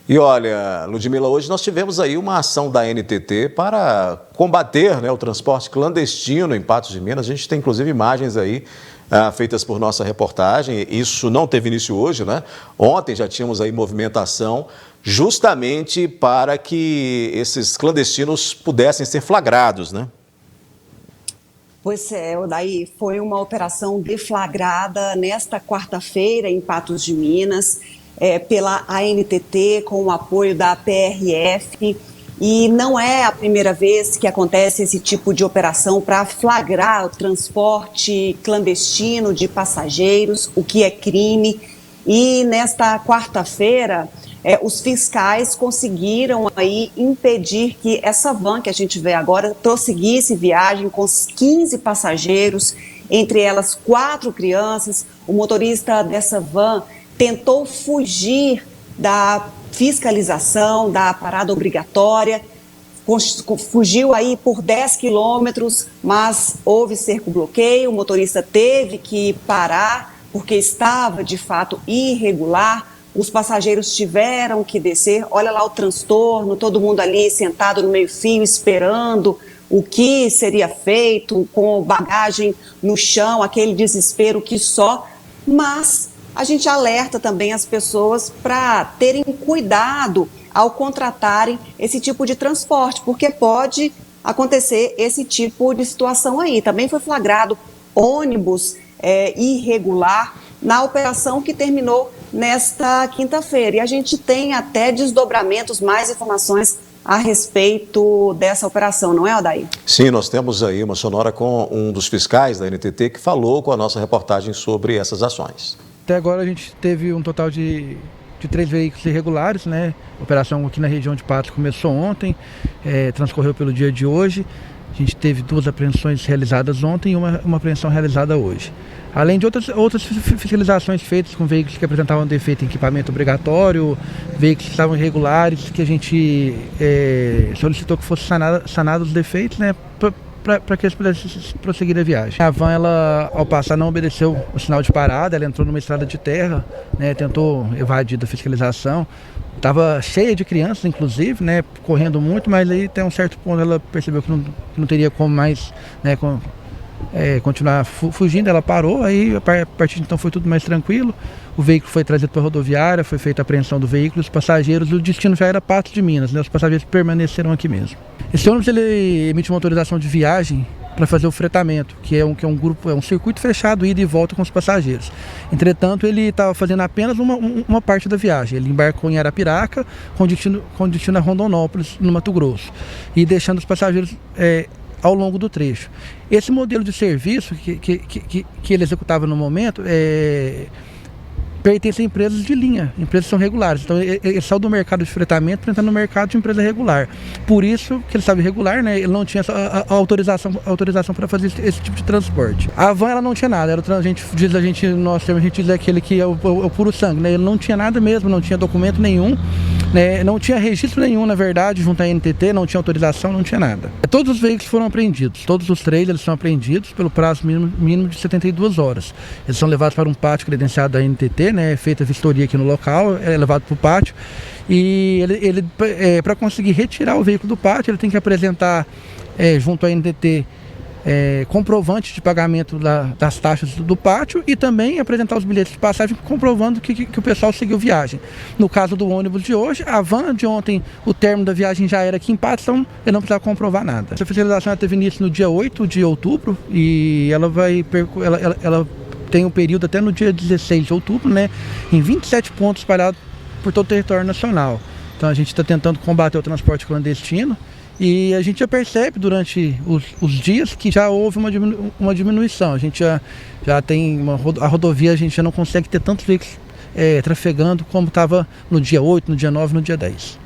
E olha, Ludmila, hoje nós tivemos aí uma ação da NTT para combater, né, o transporte clandestino em Patos de Minas. A gente tem inclusive imagens aí feitas por nossa reportagem. Isso não teve início hoje, né? Ontem já tínhamos aí movimentação justamente para que esses clandestinos pudessem ser flagrados, né? Pois é, Odair, foi uma operação deflagrada nesta quarta-feira em Patos de Minas, pela ANTT, com o apoio da PRF, e não é a primeira vez que acontece esse tipo de operação para flagrar o transporte clandestino de passageiros, o que é crime. E nesta quarta-feira, os fiscais conseguiram aí impedir que essa van que a gente vê agora prosseguisse viagem com 15 passageiros, entre elas 4 crianças. O motorista dessa van tentou fugir da fiscalização, da parada obrigatória, fugiu aí por 10 quilômetros, mas houve cerco-bloqueio, o motorista teve que parar porque estava de fato irregular, os passageiros tiveram que descer, olha lá o transtorno, todo mundo ali sentado no meio-fio esperando o que seria feito, com bagagem no chão, aquele desespero que só, mas a gente alerta também as pessoas para terem cuidado ao contratarem esse tipo de transporte, porque pode acontecer esse tipo de situação aí. Também foi flagrado ônibus irregular na operação que terminou nesta quinta-feira. E a gente tem até desdobramentos, mais informações a respeito dessa operação, não é, Odair? Sim, nós temos aí uma sonora com um dos fiscais da NTT que falou com a nossa reportagem sobre essas ações. Até agora a gente teve um total de 3 veículos irregulares, né? A operação aqui na região de Patos começou ontem, transcorreu pelo dia de hoje. A gente teve 2 apreensões realizadas ontem e uma apreensão realizada hoje. Além de outras fiscalizações feitas com veículos que apresentavam defeito em equipamento obrigatório, veículos que estavam irregulares, que a gente solicitou que fossem sanados os defeitos, né? Para que eles pudessem prosseguir a viagem. A van, ela, ao passar, não obedeceu o sinal de parada, ela entrou numa estrada de terra, né, tentou evadir da fiscalização. Estava cheia de crianças, inclusive, né, correndo muito, mas aí até um certo ponto ela percebeu que não teria como mais, né, continuar fugindo, ela parou, aí a partir de então foi tudo mais tranquilo. O veículo foi trazido para a rodoviária, foi feita a apreensão do veículo, os passageiros, o destino já era Patos de Minas, né, os passageiros permaneceram aqui mesmo. Esse ônibus ele emite uma autorização de viagem para fazer o fretamento, que é um circuito fechado, ida e volta com os passageiros. Entretanto, ele estava fazendo apenas uma parte da viagem. Ele embarcou em Arapiraca, com destino a Rondonópolis, no Mato Grosso, e deixando os passageiros ao longo do trecho. Esse modelo de serviço que ele executava no momento pertence a empresas de linha, empresas que são regulares. Então ele saiu do mercado de fretamento para entrar no mercado de empresa regular. Por isso que ele estava irregular, né? Ele não tinha a autorização para fazer esse tipo de transporte. A van ela não tinha nada, a gente diz aquele que é o puro sangue, né? Ele não tinha nada mesmo, não tinha documento nenhum, né? Não tinha registro nenhum, na verdade, junto à NTT, não tinha autorização, não tinha nada. Todos os veículos foram apreendidos, todos os 3 eles são apreendidos pelo prazo mínimo de 72 horas. Eles são levados para um pátio credenciado da NTT, né, feita a vistoria aqui no local, é levado para o pátio e ele para conseguir retirar o veículo do pátio, ele tem que apresentar junto à NTT comprovante de pagamento das taxas do pátio e também apresentar os bilhetes de passagem comprovando que o pessoal seguiu viagem. No caso do ônibus de hoje, a van de ontem, o término da viagem já era aqui em Patos, então ele não precisava comprovar nada. Essa fiscalização teve início no dia 8 de outubro e ela tem um período até no dia 16 de outubro, né, em 27 pontos espalhados por todo o território nacional. Então a gente está tentando combater o transporte clandestino e a gente já percebe durante os dias que já houve uma diminuição. A gente já tem a rodovia, a gente já não consegue ter tantos veículos trafegando como estava no dia 8, no dia 9, no dia 10.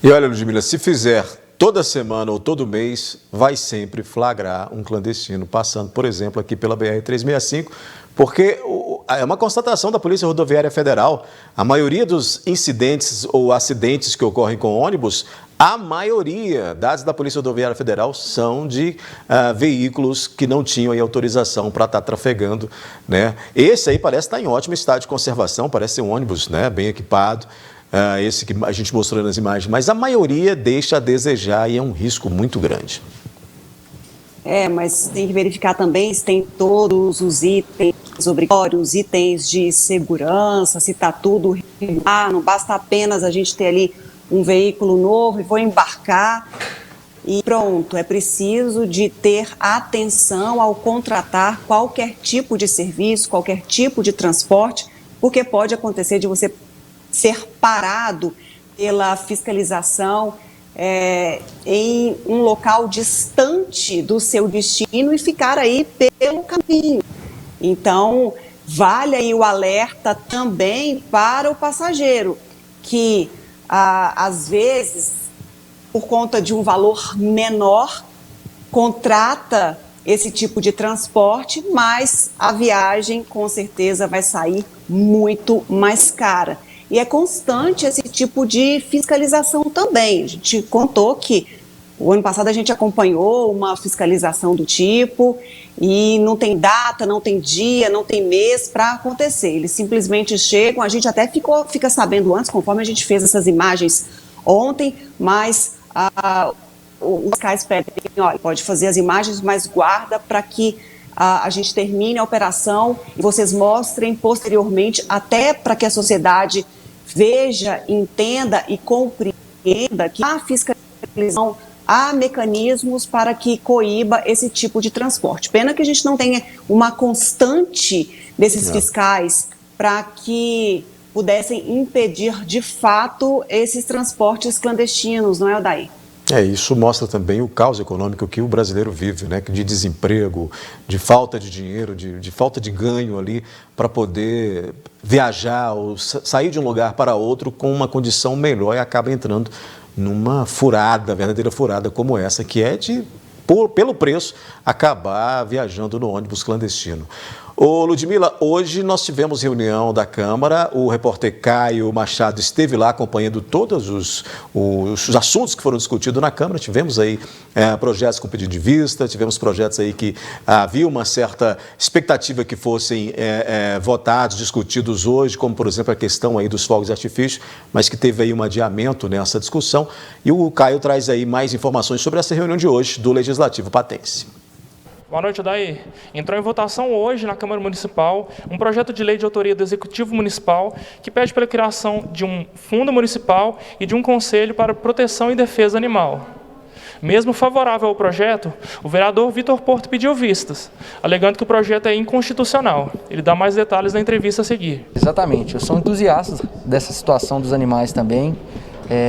E olha, Ludmila, se fizer toda semana ou todo mês, vai sempre flagrar um clandestino passando, por exemplo, aqui pela BR-365, porque é uma constatação da Polícia Rodoviária Federal. A maioria dos incidentes ou acidentes que ocorrem com ônibus, a maioria, dados da Polícia Rodoviária Federal, são de veículos que não tinham aí autorização para estar trafegando, né? Esse aí parece estar em ótimo estado de conservação, parece ser um ônibus, né, bem equipado. Esse que a gente mostrou nas imagens, mas a maioria deixa a desejar e é um risco muito grande. Mas tem que verificar também se tem todos os itens obrigatórios, itens de segurança, se está tudo regular. Não basta apenas a gente ter ali um veículo novo e vou embarcar e pronto. É preciso de ter atenção ao contratar qualquer tipo de serviço, qualquer tipo de transporte, porque pode acontecer de você ser parado pela fiscalização em um local distante do seu destino e ficar aí pelo caminho. Então, vale aí o alerta também para o passageiro, que às vezes, por conta de um valor menor, contrata esse tipo de transporte, mas a viagem com certeza vai sair muito mais cara. E é constante esse tipo de fiscalização também. A gente contou que o ano passado a gente acompanhou uma fiscalização do tipo e não tem data, não tem dia, não tem mês para acontecer. Eles simplesmente chegam, a gente até fica sabendo antes, conforme a gente fez essas imagens ontem, mas os fiscais pedem, olha, pode fazer as imagens, mas guarda para que a gente termine a operação e vocês mostrem posteriormente, até para que a sociedade veja, entenda e compreenda que a fiscalização, há mecanismos para que coíba esse tipo de transporte. Pena que a gente não tenha uma constante desses fiscais para que pudessem impedir de fato esses transportes clandestinos, não é, Odair? Isso mostra também o caos econômico que o brasileiro vive, né? De desemprego, de falta de dinheiro, de falta de ganho ali para poder viajar ou sair de um lugar para outro com uma condição melhor e acaba entrando numa furada, verdadeira furada como essa, que é de, pelo preço, acabar viajando no ônibus clandestino. Ô Ludmila, hoje nós tivemos reunião da Câmara, o repórter Caio Machado esteve lá acompanhando todos os assuntos que foram discutidos na Câmara. Tivemos aí projetos com pedido de vista, tivemos projetos aí que havia uma certa expectativa que fossem votados, discutidos hoje, como por exemplo a questão aí dos fogos de artifício, mas que teve aí um adiamento nessa discussão. E o Caio traz aí mais informações sobre essa reunião de hoje do Legislativo Patense. Boa noite, Odair. Entrou em votação hoje na Câmara Municipal um projeto de lei de autoria do Executivo Municipal que pede pela criação de um fundo municipal e de um conselho para proteção e defesa animal. Mesmo favorável ao projeto, o vereador Vitor Porto pediu vistas, alegando que o projeto é inconstitucional. Ele dá mais detalhes na entrevista a seguir. Exatamente, eu sou entusiasta dessa situação dos animais também.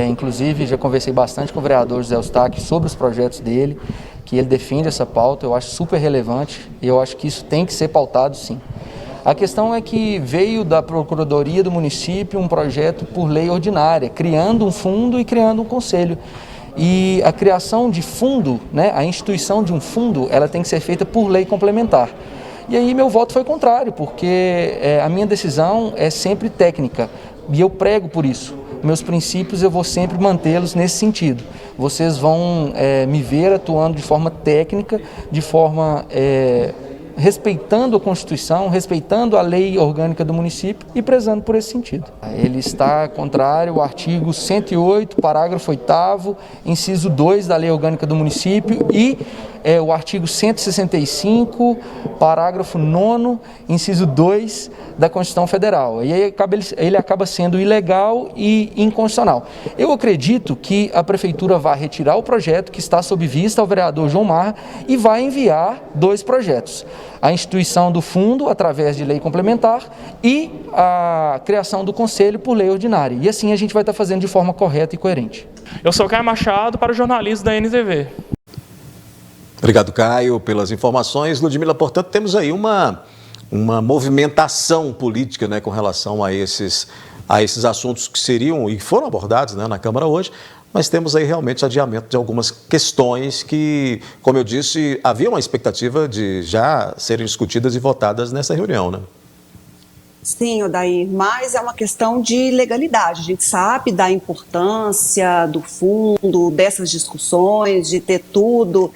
Inclusive, já conversei bastante com o vereador José Eustáquio sobre os projetos dele, que ele defende essa pauta, eu acho super relevante e eu acho que isso tem que ser pautado sim. A questão é que veio da Procuradoria do município um projeto por lei ordinária, criando um fundo e criando um conselho. E a criação de fundo, né, a instituição de um fundo, ela tem que ser feita por lei complementar. E aí meu voto foi contrário, porque a minha decisão é sempre técnica e eu prego por isso. Meus princípios eu vou sempre mantê-los nesse sentido. Vocês vão me ver atuando de forma técnica, de forma respeitando a Constituição, respeitando a lei orgânica do município e prezando por esse sentido. Ele está contrário ao artigo 108, parágrafo 8º, inciso 2 da lei orgânica do município e o artigo 165, parágrafo 9º, inciso 2 da Constituição Federal. E aí ele acaba sendo ilegal e inconstitucional. Eu acredito que a Prefeitura vai retirar o projeto que está sob vista ao vereador João Marra e vai enviar 2 projetos. A instituição do fundo, através de lei complementar, e a criação do conselho por lei ordinária. E assim a gente vai estar fazendo de forma correta e coerente. Eu sou Caio Machado para o jornalismo da NTV. Obrigado, Caio, pelas informações. Ludmila, portanto, temos aí uma movimentação política, né, com relação a esses assuntos que seriam e foram abordados, né, na Câmara hoje, mas temos aí realmente adiamento de algumas questões que, como eu disse, havia uma expectativa de já serem discutidas e votadas nessa reunião, né? Sim, Odair, mas é uma questão de legalidade. A gente sabe da importância do fundo, dessas discussões, de ter tudo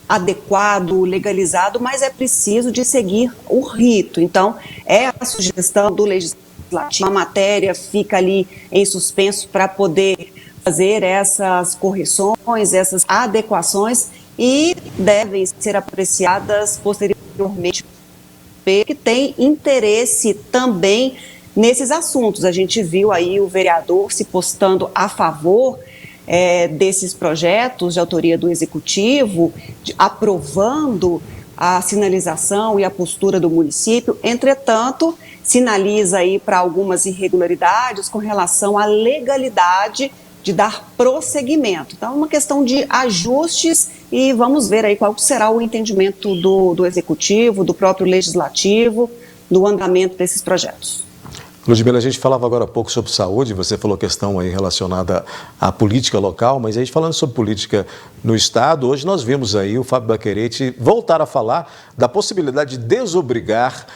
adequado, legalizado, mas é preciso de seguir o rito. Então, é a sugestão do Legislativo, a matéria fica ali em suspenso para poder fazer essas correções, essas adequações e devem ser apreciadas posteriormente que tem interesse também nesses assuntos. A gente viu aí o vereador se postando a favor desses projetos de autoria do Executivo, aprovando a sinalização e a postura do município. Entretanto, sinaliza aí para algumas irregularidades com relação à legalidade de dar prosseguimento. Então, é uma questão de ajustes e vamos ver aí qual será o entendimento do Executivo, do próprio Legislativo, do andamento desses projetos. Ludmila, a gente falava agora há pouco sobre saúde, você falou questão aí relacionada à política local, mas a gente falando sobre política no Estado, hoje nós vimos aí o Fábio Baccherete voltar a falar da possibilidade de desobrigar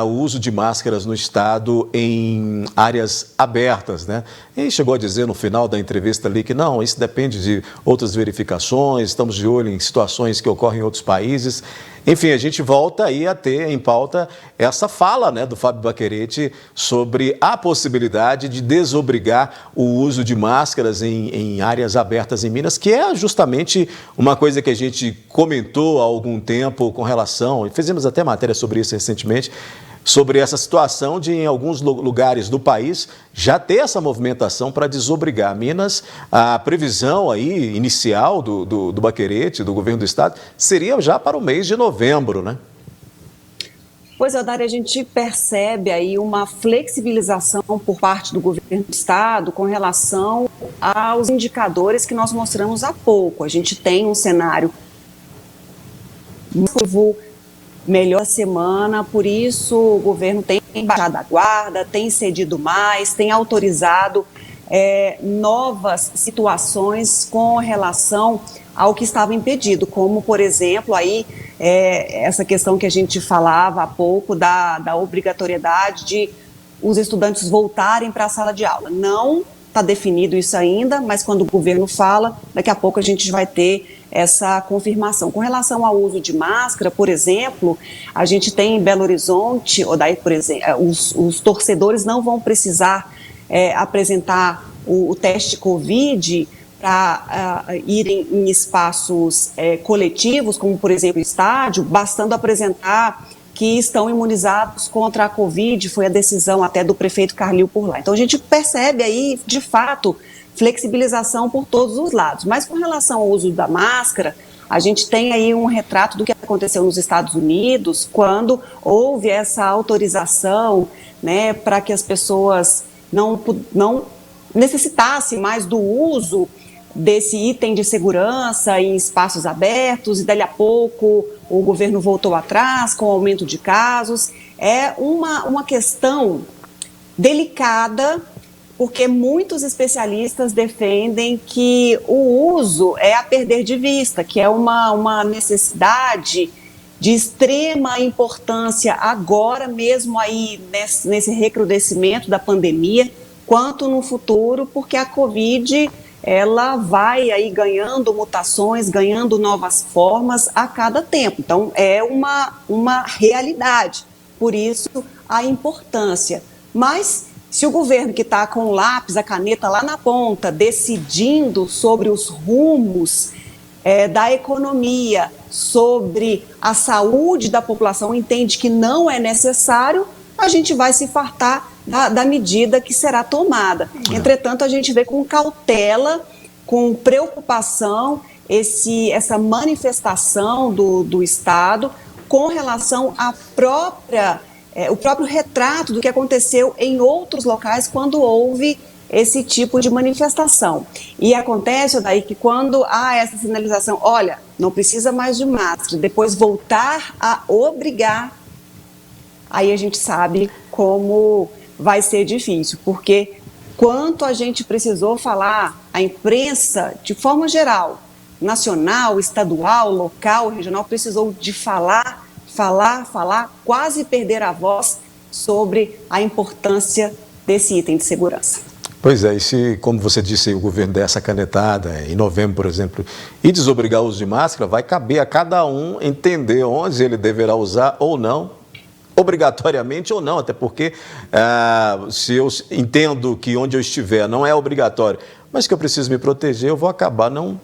o uso de máscaras no Estado em áreas abertas, né? E chegou a dizer no final da entrevista ali que não, isso depende de outras verificações, estamos de olho em situações que ocorrem em outros países. Enfim, a gente volta aí a ter em pauta essa fala, né, do Fábio Baccherete sobre a possibilidade de desobrigar o uso de máscaras em áreas abertas em Minas, que é justamente uma coisa que a gente comentou há algum tempo com relação, e fizemos até matéria sobre isso recentemente, sobre essa situação de, em alguns lugares do país, já ter essa movimentação para desobrigar. Minas, a previsão aí inicial do Baccherete, do governo do Estado, seria já para o mês de novembro, né? Pois é, Dari, a gente percebe aí uma flexibilização por parte do governo do Estado com relação aos indicadores que nós mostramos há pouco. A gente tem um cenário melhor semana, por isso o governo tem baixado a guarda, tem cedido mais, tem autorizado novas situações com relação ao que estava impedido, como, por exemplo, aí, essa questão que a gente falava há pouco da obrigatoriedade de os estudantes voltarem para a sala de aula. Não está definido isso ainda, mas quando o governo fala, daqui a pouco a gente vai ter essa confirmação. Com relação ao uso de máscara, por exemplo, a gente tem em Belo Horizonte, ou daí, por exemplo, os torcedores não vão precisar apresentar o teste Covid para irem em espaços coletivos, como, por exemplo, estádio, bastando apresentar que estão imunizados contra a Covid, foi a decisão até do prefeito Carlil por lá. Então, a gente percebe aí, de fato, flexibilização por todos os lados. Mas com relação ao uso da máscara, a gente tem aí um retrato do que aconteceu nos Estados Unidos, quando houve essa autorização, né, para que as pessoas não necessitassem mais do uso desse item de segurança em espaços abertos, e dali a pouco o governo voltou atrás com o aumento de casos. É uma questão delicada, porque muitos especialistas defendem que o uso é a perder de vista, que é uma necessidade de extrema importância agora mesmo aí nesse recrudescimento da pandemia, quanto no futuro, porque a Covid ela vai aí ganhando mutações, ganhando novas formas a cada tempo. Então, é uma realidade, por isso a importância. Mas, se o governo que está com o lápis, a caneta lá na ponta, decidindo sobre os rumos da economia, sobre a saúde da população, entende que não é necessário, a gente vai se fartar da medida que será tomada. Entretanto, a gente vê com cautela, com preocupação, essa manifestação do Estado com relação à o próprio retrato do que aconteceu em outros locais quando houve esse tipo de manifestação. E acontece daí que quando há essa sinalização, olha, não precisa mais de máscara, depois voltar a obrigar, aí a gente sabe como vai ser difícil, porque quanto a gente precisou falar, a imprensa, de forma geral, nacional, estadual, local, regional, precisou de falar, quase perder a voz sobre a importância desse item de segurança. Pois é, e se, como você disse, o governo der essa canetada em novembro, por exemplo, e desobrigar o uso de máscara, vai caber a cada um entender onde ele deverá usar ou não, obrigatoriamente ou não, até porque se eu entendo que onde eu estiver não é obrigatório, mas que eu preciso me proteger, eu vou acabar não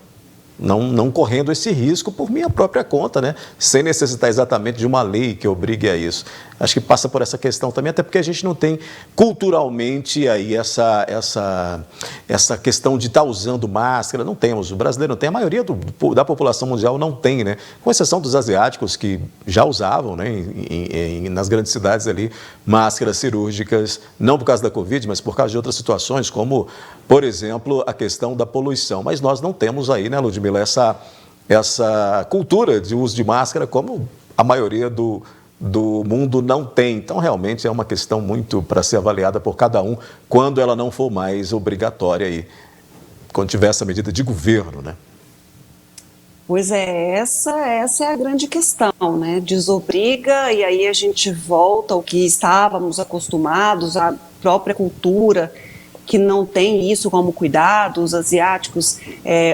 correndo esse risco por minha própria conta, né? Sem necessitar exatamente de uma lei que obrigue a isso. Acho que passa por essa questão também, até porque a gente não tem culturalmente aí essa questão de estar usando máscara, não temos, o brasileiro não tem, a maioria da população mundial não tem, né? Com exceção dos asiáticos que já usavam, né, nas grandes cidades ali, máscaras cirúrgicas, não por causa da Covid, mas por causa de outras situações, como, por exemplo, a questão da poluição. Mas nós não temos aí, né, Ludmila, essa cultura de uso de máscara como a maioria do mundo não tem. Então, realmente, é uma questão muito para ser avaliada por cada um quando ela não for mais obrigatória aí, quando tiver essa medida de governo, né? Pois é, essa é a grande questão, né? Desobriga e aí a gente volta ao que estávamos acostumados, à própria cultura que não tem isso como cuidado. Os asiáticos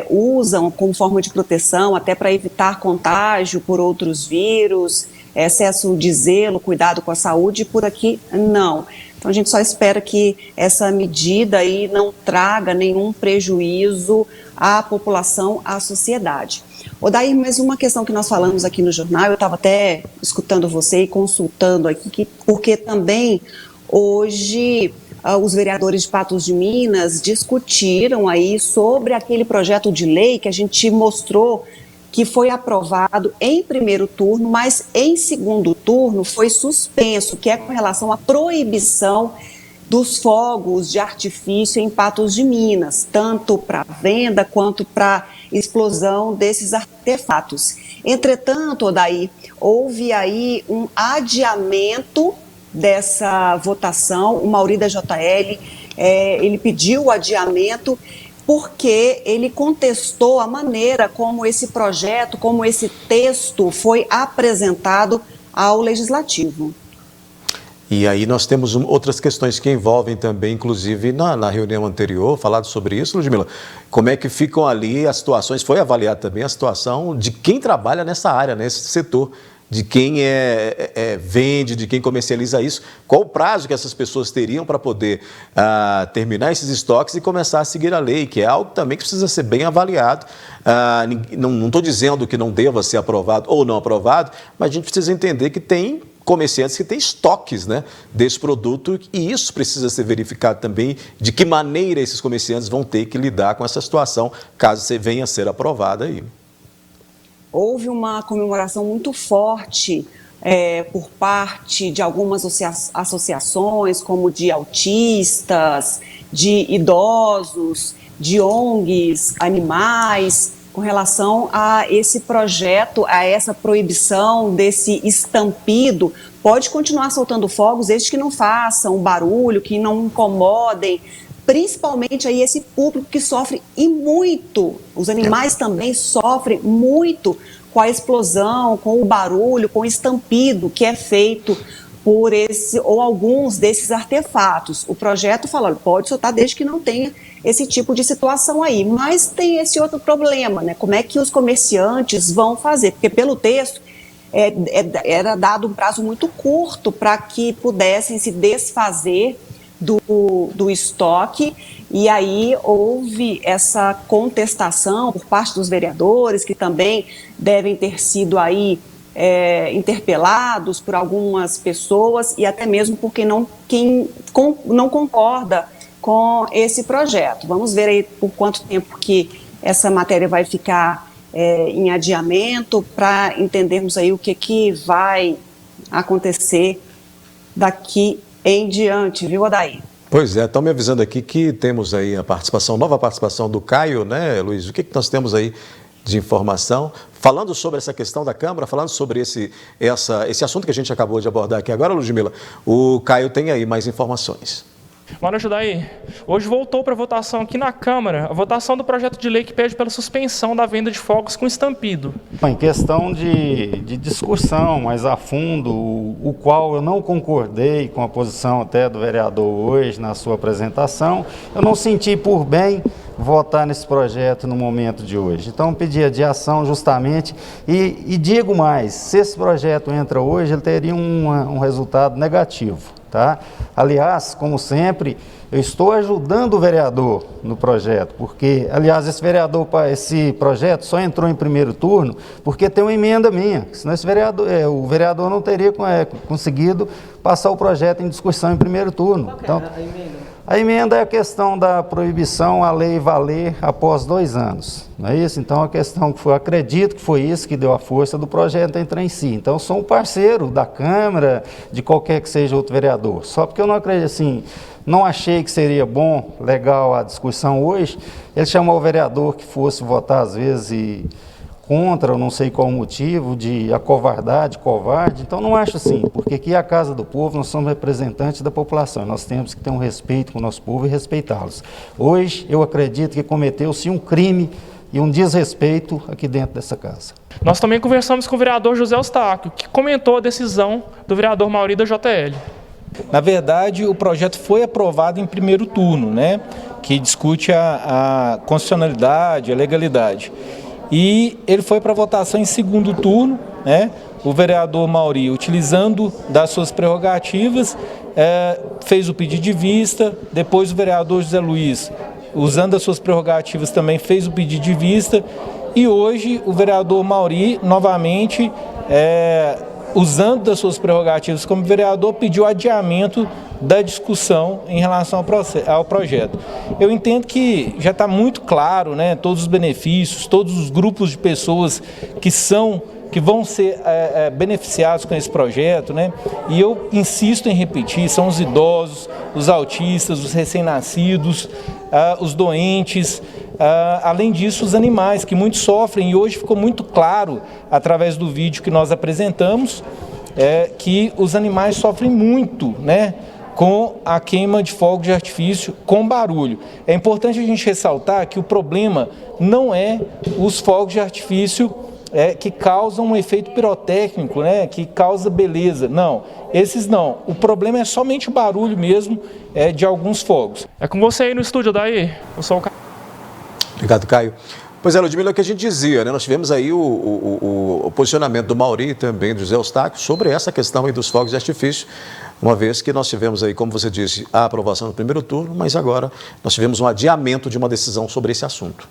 usam como forma de proteção, até para evitar contágio por outros vírus, excesso de zelo, cuidado com a saúde, por aqui não. Então a gente só espera que essa medida aí não traga nenhum prejuízo à população, à sociedade. Odair, mais uma questão que nós falamos aqui no jornal, eu estava até escutando você e consultando aqui, porque também hoje os vereadores de Patos de Minas discutiram aí sobre aquele projeto de lei que a gente mostrou que foi aprovado em primeiro turno, mas em segundo turno foi suspenso, que é com relação à proibição dos fogos de artifício em Patos de Minas, tanto para venda quanto para explosão desses artefatos. Entretanto, Odair, houve aí um adiamento dessa votação. O Mauri da JL, ele pediu o adiamento porque ele contestou a maneira como esse projeto, como esse texto foi apresentado ao Legislativo. E aí nós temos outras questões que envolvem também, inclusive na reunião anterior, falado sobre isso, Ludmila, como é que ficam ali as situações, foi avaliada também a situação de quem trabalha nessa área, nesse setor, de quem vende, de quem comercializa isso, qual o prazo que essas pessoas teriam para poder terminar esses estoques e começar a seguir a lei, que é algo também que precisa ser bem avaliado. Não estou dizendo que não deva ser aprovado ou não aprovado, mas a gente precisa entender que tem comerciantes que têm estoques, né, desse produto, e isso precisa ser verificado também, de que maneira esses comerciantes vão ter que lidar com essa situação, caso você venha a ser aprovada aí. Houve uma comemoração muito forte por parte de algumas associações, como de autistas, de idosos, de ONGs, animais, com relação a esse projeto, a essa proibição desse estampido. Pode continuar soltando fogos, desde que não façam barulho, que não incomodem, principalmente aí esse público que sofre e muito. Os animais também sofrem muito com a explosão, com o barulho, com o estampido que é feito por esse ou alguns desses artefatos. O projeto fala, pode soltar desde que não tenha esse tipo de situação aí, mas tem esse outro problema, né? Como é que os comerciantes vão fazer? Porque pelo texto era dado um prazo muito curto para que pudessem se desfazer do estoque, e aí houve essa contestação por parte dos vereadores, que também devem ter sido aí interpelados por algumas pessoas, e até mesmo por quem não concorda com esse projeto. Vamos ver aí por quanto tempo que essa matéria vai ficar em adiamento, para entendermos aí o que vai acontecer daqui em diante, viu, Odair? Pois é, estão me avisando aqui que temos aí nova participação do Caio, né, Luiz? O que nós temos aí de informação? Falando sobre essa questão da Câmara, falando sobre esse assunto que a gente acabou de abordar aqui agora, Ludmila, o Caio tem aí mais informações. Boa noite, Daí. Hoje voltou para votação aqui na Câmara a votação do projeto de lei que pede pela suspensão da venda de fogos com estampido. Em questão de discussão mais a fundo, o qual eu não concordei com a posição até do vereador hoje na sua apresentação, eu não senti por bem votar nesse projeto no momento de hoje. Então, pedi adiação justamente e digo mais, se esse projeto entra hoje, ele teria um resultado negativo, tá? Aliás, como sempre, eu estou ajudando o vereador no projeto, porque, aliás, esse projeto só entrou em primeiro turno porque tem uma emenda minha, senão o vereador não teria conseguido passar o projeto em discussão em primeiro turno. Então, a emenda é a questão da proibição à lei valer após 2 anos, não é isso? Então, a questão que acredito que foi isso que deu a força do projeto entrar em si. Então, eu sou um parceiro da Câmara, de qualquer que seja outro vereador. Só porque eu não acredito, assim, não achei que seria bom, legal a discussão hoje, ele chamou o vereador que fosse votar, às vezes, contra, eu não sei qual o motivo, de acovardade, covarde. Então, não acho assim, porque aqui é a Casa do Povo, nós somos representantes da população, nós temos que ter um respeito com o nosso povo e respeitá-los. Hoje, eu acredito que cometeu-se um crime e um desrespeito aqui dentro dessa casa. Nós também conversamos com o vereador José Eustáquio, que comentou a decisão do vereador Mauri da JL. Na verdade, o projeto foi aprovado em primeiro turno, né, que discute a constitucionalidade, a legalidade. E ele foi para votação em segundo turno, né? O vereador Mauri, utilizando das suas prerrogativas, fez o pedido de vista. Depois o vereador José Luiz, usando das suas prerrogativas, também fez o pedido de vista. E hoje o vereador Mauri, novamente, usando das suas prerrogativas como vereador, pediu adiamento da discussão em relação ao projeto. Eu entendo que já está muito claro, né, todos os benefícios, todos os grupos de pessoas que vão ser beneficiados com esse projeto, né? E eu insisto em repetir, são os idosos, os autistas, os recém-nascidos, os doentes, além disso os animais, que muito sofrem, e hoje ficou muito claro, através do vídeo que nós apresentamos, que os animais sofrem muito, né, com a queima de fogos de artifício com barulho. É importante a gente ressaltar que o problema não é os fogos de artifício que causam um efeito pirotécnico, né, que causa beleza. Não, esses não. O problema é somente o barulho mesmo de alguns fogos. É com você aí no estúdio, daí. Eu sou o Caio. Obrigado, Caio. Pois é, Ludmila, é o que a gente dizia, né? Nós tivemos aí o posicionamento do Mauri e também do José Eustáquio sobre essa questão aí dos fogos de artifício, uma vez que nós tivemos aí, como você disse, a aprovação no primeiro turno, mas agora nós tivemos um adiamento de uma decisão sobre esse assunto.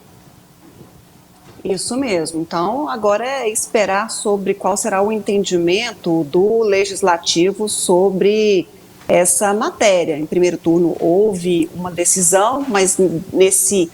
Isso mesmo. Então, agora é esperar sobre qual será o entendimento do Legislativo sobre essa matéria. Em primeiro turno houve uma decisão, mas nesse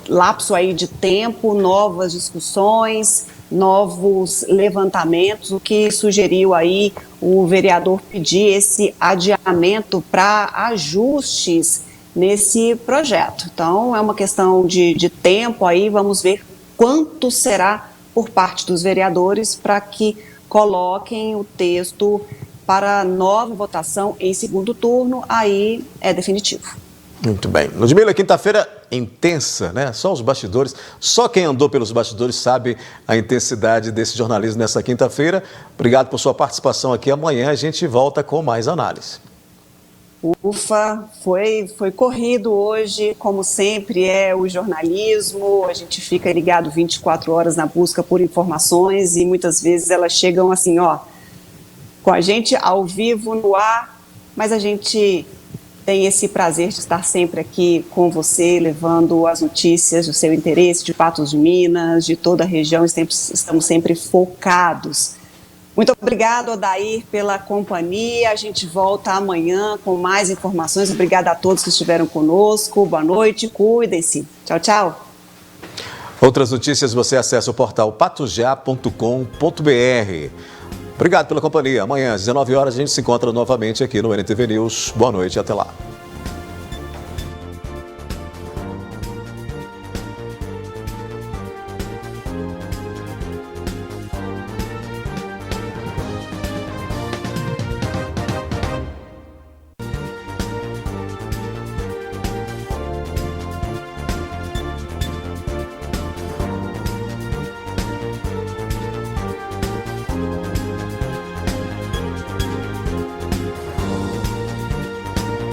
lapso aí de tempo, novas discussões, novos levantamentos, o que sugeriu aí o vereador pedir esse adiamento para ajustes nesse projeto. Então, é uma questão de tempo aí, vamos ver quanto será por parte dos vereadores para que coloquem o texto para nova votação em segundo turno, aí é definitivo. Muito bem. Ludmila, quinta-feira intensa, né? Só os bastidores, só quem andou pelos bastidores sabe a intensidade desse jornalismo nessa quinta-feira. Obrigado por sua participação aqui. Amanhã a gente volta com mais análise. Ufa, foi corrido hoje, como sempre é o jornalismo, a gente fica ligado 24 horas na busca por informações e muitas vezes elas chegam assim, com a gente ao vivo, no ar, mas a gente tem esse prazer de estar sempre aqui com você, levando as notícias do seu interesse, de Patos de Minas, de toda a região, estamos sempre focados. Muito obrigado, Odair, pela companhia. A gente volta amanhã com mais informações. Obrigada a todos que estiveram conosco. Boa noite, cuidem-se. Tchau, tchau. Outras notícias você acessa o portal patosjá.com.br. Obrigado pela companhia. Amanhã às 19 horas a gente se encontra novamente aqui no NTV News. Boa noite e até lá.